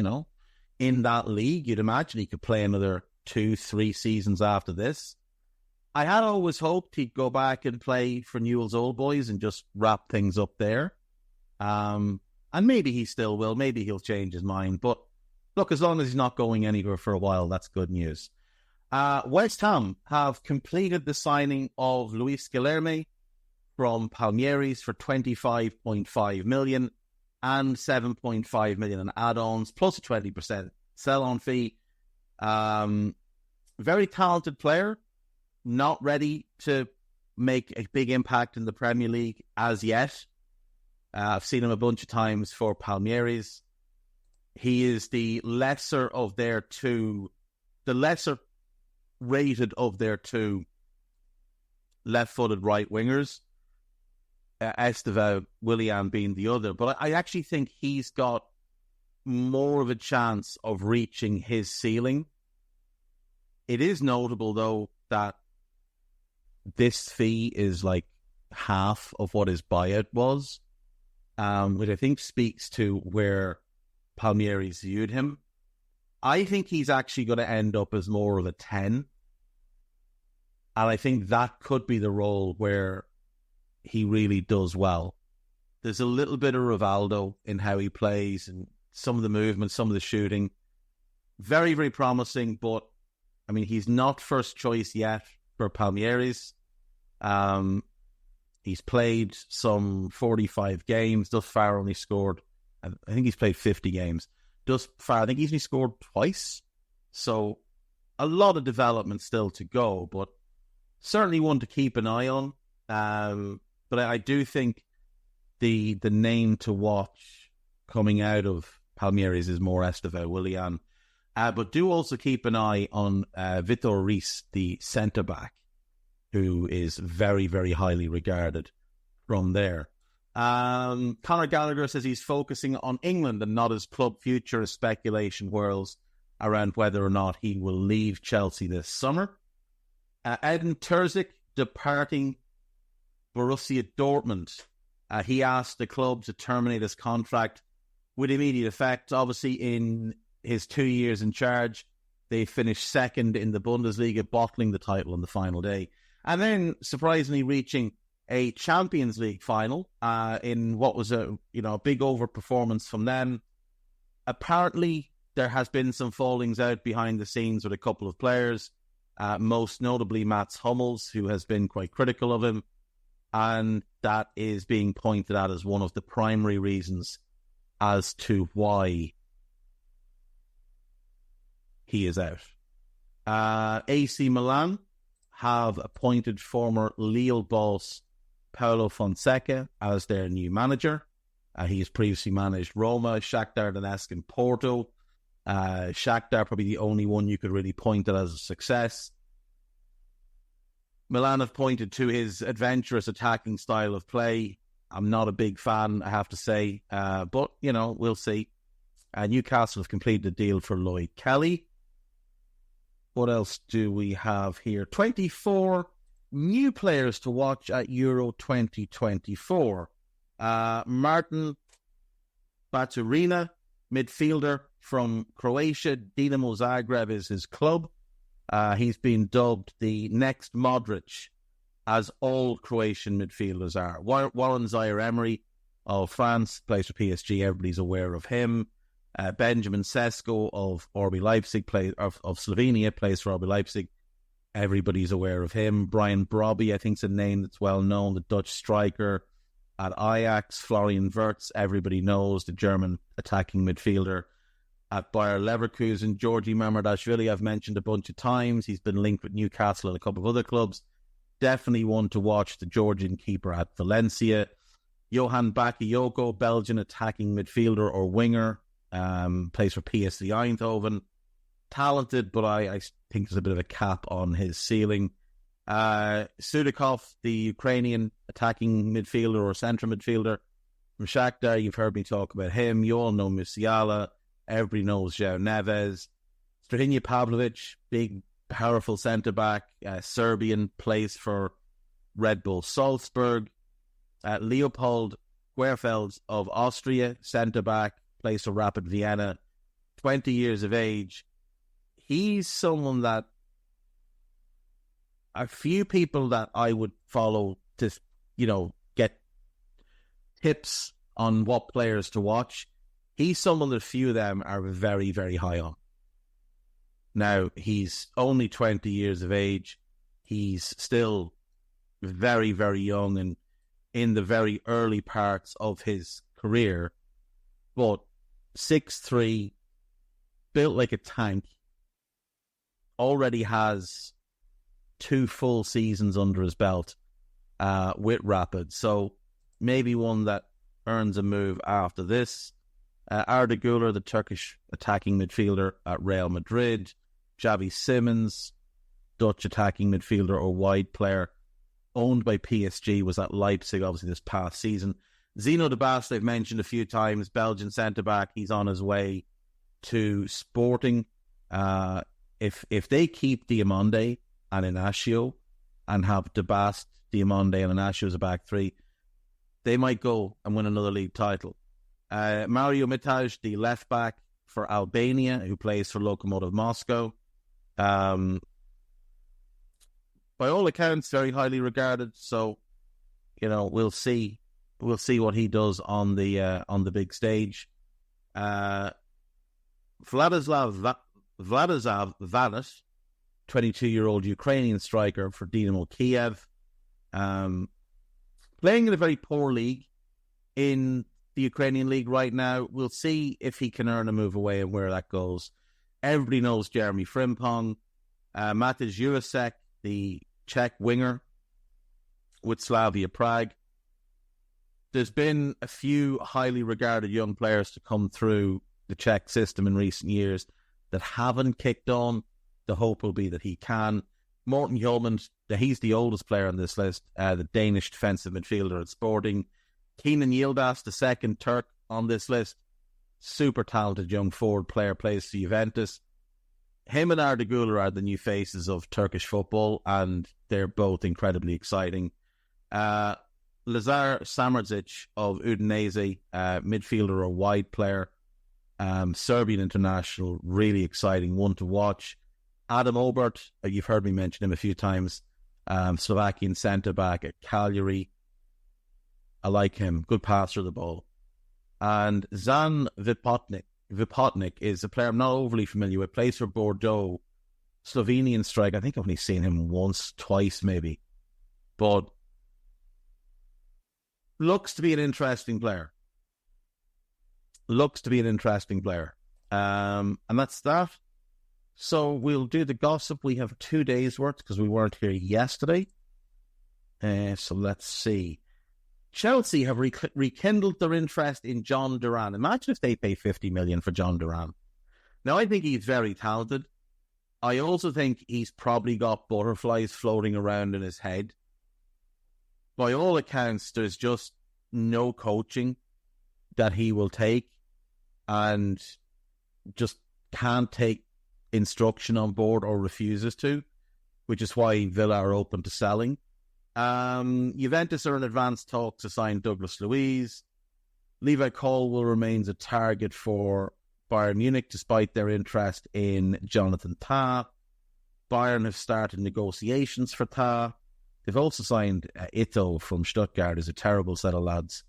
in that league, you'd imagine he could play another 2-3 seasons after this. I had always hoped he'd go back and play for Newell's Old Boys and just wrap things up there. And maybe he still will. Maybe he'll change his mind. But look, as long as he's not going anywhere for a while, that's good news. West Ham have completed the signing of Luis Guilherme from Palmeiras for 25.5 million and 7.5 million in add-ons, plus a 20% sell-on fee. Very talented player. not ready to make a big impact in the Premier League as yet. I've seen him a bunch of times for Palmeiras. He is the lesser rated of their two left-footed right wingers, Estevão Willian being the other. But I actually think he's got more of a chance of reaching his ceiling. It is notable, though, that this fee is like half of what his buyout was, which I think speaks to where Palmeiras viewed him. I think he's actually going to end up as more of a 10. And I think that could be the role where he really does well. There's a little bit of Rivaldo in how he plays and some of the movement, some of the shooting. Very, very promising, but I mean, he's not first choice yet for Palmeiras. He's played some 45 games. Thus far, only scored, I think he's played 50 games. Thus far, I think he's only scored twice. So, a lot of development still to go, but certainly one to keep an eye on. But I do think the name to watch coming out of Palmeiras is more Estevão Willian. But do also keep an eye on Vitor Reis, the centre-back, who is very, very highly regarded from there. Conor Gallagher says he's focusing on England and not his club future as speculation whirls around whether or not he will leave Chelsea this summer. Edin Terzic departing Borussia Dortmund. He asked the club to terminate his contract with immediate effect. Obviously, in his 2 years in charge, they finished second in the Bundesliga, bottling the title on the final day. And then, surprisingly, reaching a Champions League final in what was a big overperformance from them. Apparently, there has been some fallings out behind the scenes with a couple of players, most notably Mats Hummels, who has been quite critical of him. And that is being pointed at as one of the primary reasons as to why he is out. AC Milan have appointed former Lille boss Paulo Fonseca as their new manager. He has previously managed Roma, Shakhtar Donetsk and Porto. Shakhtar probably the only one you could really point at as a success. Milan have pointed to his adventurous attacking style of play. I'm not a big fan, I have to say, but, we'll see. Newcastle have completed a deal for Lloyd Kelly. What else do we have here? 24 new players to watch at Euro 2024. Martin Baturina, midfielder from Croatia. Dinamo Zagreb is his club. He's been dubbed the next Modric, as all Croatian midfielders are. Warren Zaire-Emery of France plays for PSG. Everybody's aware of him. Benjamin Sesko of RB Leipzig of Slovenia plays for RB Leipzig. Everybody's aware of him. Brian Brobby, I think, is a name that's well known. The Dutch striker at Ajax. Florian Wirtz, everybody knows, the German attacking midfielder at Bayer Leverkusen. Georgi Mamardashvili, I've mentioned a bunch of times. He's been linked with Newcastle and a couple of other clubs. Definitely one to watch, the Georgian keeper at Valencia. Johan Bakayoko, Belgian attacking midfielder or winger, plays for PSV Eindhoven. Talented, but I think there's a bit of a cap on his ceiling. Sudakov, the Ukrainian attacking midfielder or central midfielder from Shakhtar. You've heard me talk about him. You all know Musiala. Everybody knows João Neves. Strahinja Pavlovic, big, powerful centre-back. Serbian, plays for Red Bull Salzburg. Leopold Querfeld of Austria, centre-back, plays for Rapid Vienna. 20 years of age. He's someone that a few people that I would follow to, get tips on what players to watch. He's someone that a few of them are very, very high on. Now, he's only 20 years of age. He's still very, very young and in the very early parts of his career. But 6'3", built like a tank, already has 2 full seasons under his belt with Rapid. So maybe one that earns a move after this. Arda Güler, the Turkish attacking midfielder at Real Madrid. Xavi Simons, Dutch attacking midfielder or wide player, owned by PSG, was at Leipzig, obviously, this past season. Zeno de Bast, I've mentioned a few times, Belgian centre-back. He's on his way to Sporting. If they keep Diamonde and Inacio and have de Bast, Diamonde and Inacio as a back three, they might go and win another league title. Mario Mitaj, the left-back for Albania, who plays for Lokomotiv Moscow. By all accounts, very highly regarded. So, we'll see. We'll see what he does on the big stage. Vladislav Vanet, 22-year-old Ukrainian striker for Dynamo Kiev, playing in a very poor league in the Ukrainian league right now. We'll see if he can earn a move away and where that goes. Everybody knows Jeremy Frimpong. Matej Jurasek, the Czech winger with Slavia Prague. There's been a few highly regarded young players to come through the Czech system in recent years that haven't kicked on. The hope will be that he can. Morten Hjulmand, he's the oldest player on this list, the Danish defensive midfielder at Sporting. Kenan Yildiz, the second Turk on this list, super talented young forward player, plays for Juventus. Him and Arda Güler are the new faces of Turkish football, and they're both incredibly exciting. Lazar Samardžić of Udinese, midfielder or wide player, Serbian international, really exciting one to watch. Adam Obert, you've heard me mention him a few times, Slovakian centre-back at Cagliari. I like him, good passer of the ball. And Zan Vipotnik is a player I'm not overly familiar with, plays for Bordeaux, Slovenian striker. I think I've only seen him once, twice maybe. But looks to be an interesting player. And that's that. So we'll do the gossip. We have 2 days' worth because we weren't here yesterday. So let's see. Chelsea have rekindled their interest in John Duran. Imagine if they pay 50 million for John Duran. Now, I think he's very talented. I also think he's probably got butterflies floating around in his head. By all accounts, there's just no coaching that he will take and just can't take instruction on board or refuses to, which is why Villa are open to selling. Juventus are in advanced talks to sign Douglas Luiz. Levi Colwill remains a target for Bayern Munich despite their interest in Jonathan Tah. Bayern have started negotiations for Tah. They've also signed Ito from Stuttgart, who's a terrible set of lads.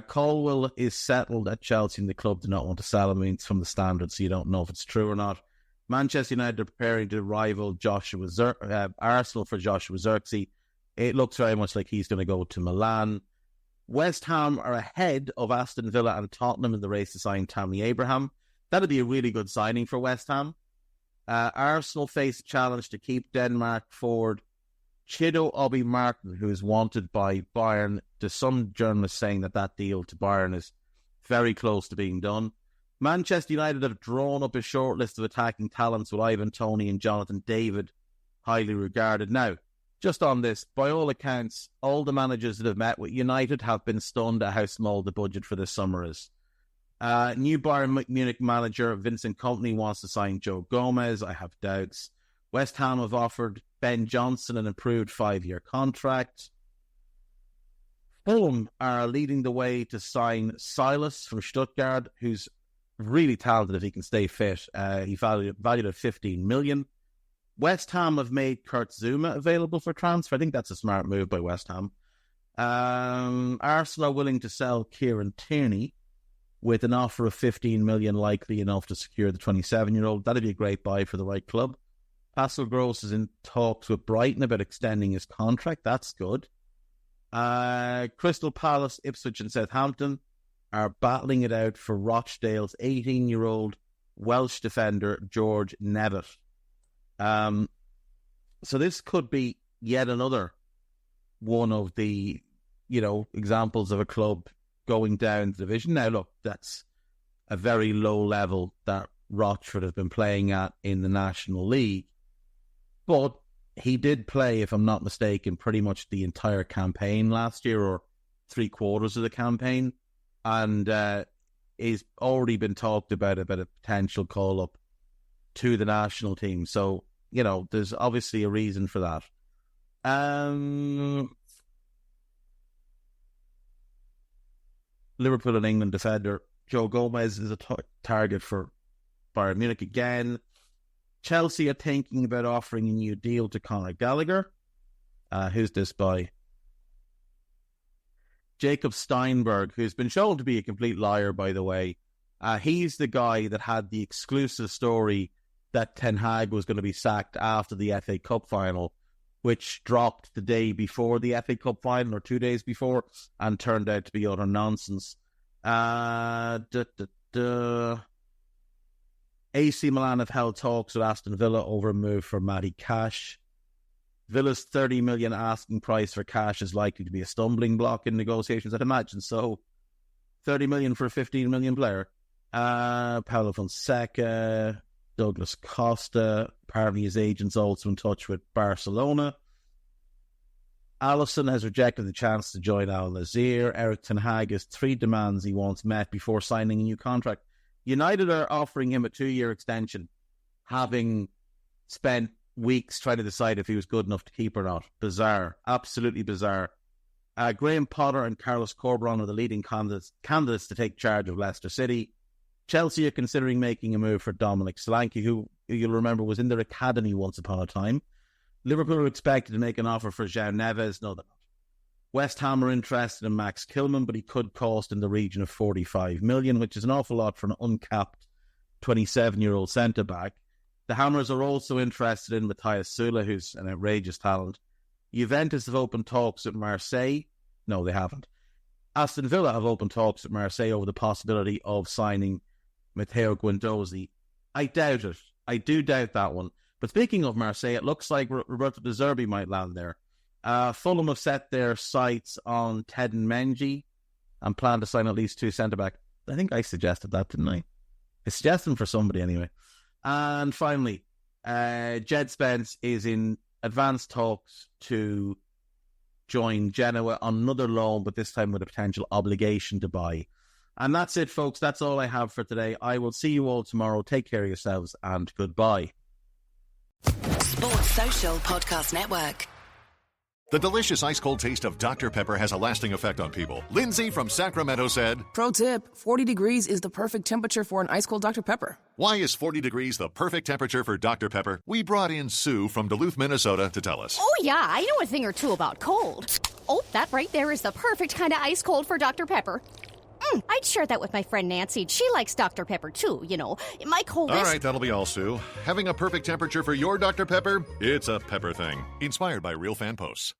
Colwill is settled at Chelsea, and the club do not want to sell him. It's from the standard, so you don't know if it's true or not. Manchester United are preparing to rival Arsenal for Joshua Zirkzee. It looks very much like he's going to go to Milan. West Ham are ahead of Aston Villa and Tottenham in the race to sign Tammy Abraham. That'd be a really good signing for West Ham. Arsenal face a challenge to keep Denmark forward Chido Obi Martin, who is wanted by Bayern. There's some journalists saying that deal to Bayern is very close to being done. Manchester United have drawn up a short list of attacking talents with Ivan Toney and Jonathan David, highly regarded. Now, just on this, by all accounts, all the managers that have met with United have been stunned at how small the budget for this summer is. New Bayern Munich manager Vincent Kompany wants to sign Joe Gomez. I have doubts. West Ham have offered Ben Johnson an improved 5-year contract. Fulham are leading the way to sign Silas from Stuttgart, who's really talented if he can stay fit. He's valued at 15 million. West Ham have made Kurt Zuma available for transfer. I think that's a smart move by West Ham. Arsenal are willing to sell Kieran Tierney with an offer of 15 million, likely enough to secure the 27-year-old. That'd be a great buy for the right club. Pascal Gross is in talks with Brighton about extending his contract. That's good. Crystal Palace, Ipswich and Southampton are battling it out for Rochdale's 18-year-old Welsh defender George Nevitt. So this could be yet another one of the, examples of a club going down the division. Now, look, that's a very low level that Rochford have been playing at in the National League. But he did play, if I'm not mistaken, pretty much the entire campaign last year, or 3/4 of the campaign. And he's already been talked about a potential call-up to the national team. So, there's obviously a reason for that. Liverpool and England defender Joe Gomez is a target for Bayern Munich again. Chelsea are thinking about offering a new deal to Conor Gallagher. Who's this by? Jacob Steinberg, who's been shown to be a complete liar, by the way. He's the guy that had the exclusive story that Ten Hag was going to be sacked after the FA Cup final, which dropped the day before the FA Cup final, or 2 days before, and turned out to be utter nonsense. AC Milan have held talks with Aston Villa over a move for Matty Cash. Villa's 30 million asking price for Cash is likely to be a stumbling block in negotiations, I'd imagine. So 30 million for a 15 million player. Paulo Fonseca, Douglas Costa, apparently his agent's also in touch with Barcelona. Alisson has rejected the chance to join Al Nassr. Eric Ten Hag has 3 demands he wants met before signing a new contract. United are offering him a 2-year extension, having spent weeks trying to decide if he was good enough to keep or not. Bizarre. Absolutely bizarre. Graham Potter and Carlos Corberan are the leading candidates to take charge of Leicester City. Chelsea are considering making a move for Dominic Solanke, who you'll remember was in their academy once upon a time. Liverpool are expected to make an offer for João Neves. No, they're not. West Ham are interested in Max Kilman, but he could cost in the region of 45 million, which is an awful lot for an uncapped 27-year-old centre-back. The Hammers are also interested in Matthias Sula, who's an outrageous talent. Juventus have opened talks with Marseille. No, they haven't. Aston Villa have opened talks with Marseille over the possibility of signing Matteo Guendouzi. I doubt it. I do doubt that one. But speaking of Marseille, it looks like Roberto De Zerbi might land there. Fulham have set their sights on Teden Mengi and plan to sign at least 2 centre-back. I think I suggested that, didn't I? I suggested them for somebody anyway. And finally, Jed Spence is in advanced talks to join Genoa on another loan, but this time with a potential obligation to buy. And that's it, folks. That's all I have for today. I will see you all tomorrow. Take care of yourselves and goodbye. Sports Social Podcast Network. The delicious ice-cold taste of Dr. Pepper has a lasting effect on people. Lindsay from Sacramento said, Pro tip, 40 degrees is the perfect temperature for an ice-cold Dr. Pepper. Why is 40 degrees the perfect temperature for Dr. Pepper? We brought in Sue from Duluth, Minnesota to tell us. Oh, yeah, I know a thing or two about cold. Oh, that right there is the perfect kind of ice cold for Dr. Pepper. I'd share that with my friend Nancy. She likes Dr. Pepper, too, you know. My coldest... All right, that'll be all, Sue. Having a perfect temperature for your Dr. Pepper? It's a Pepper thing. Inspired by real fan posts.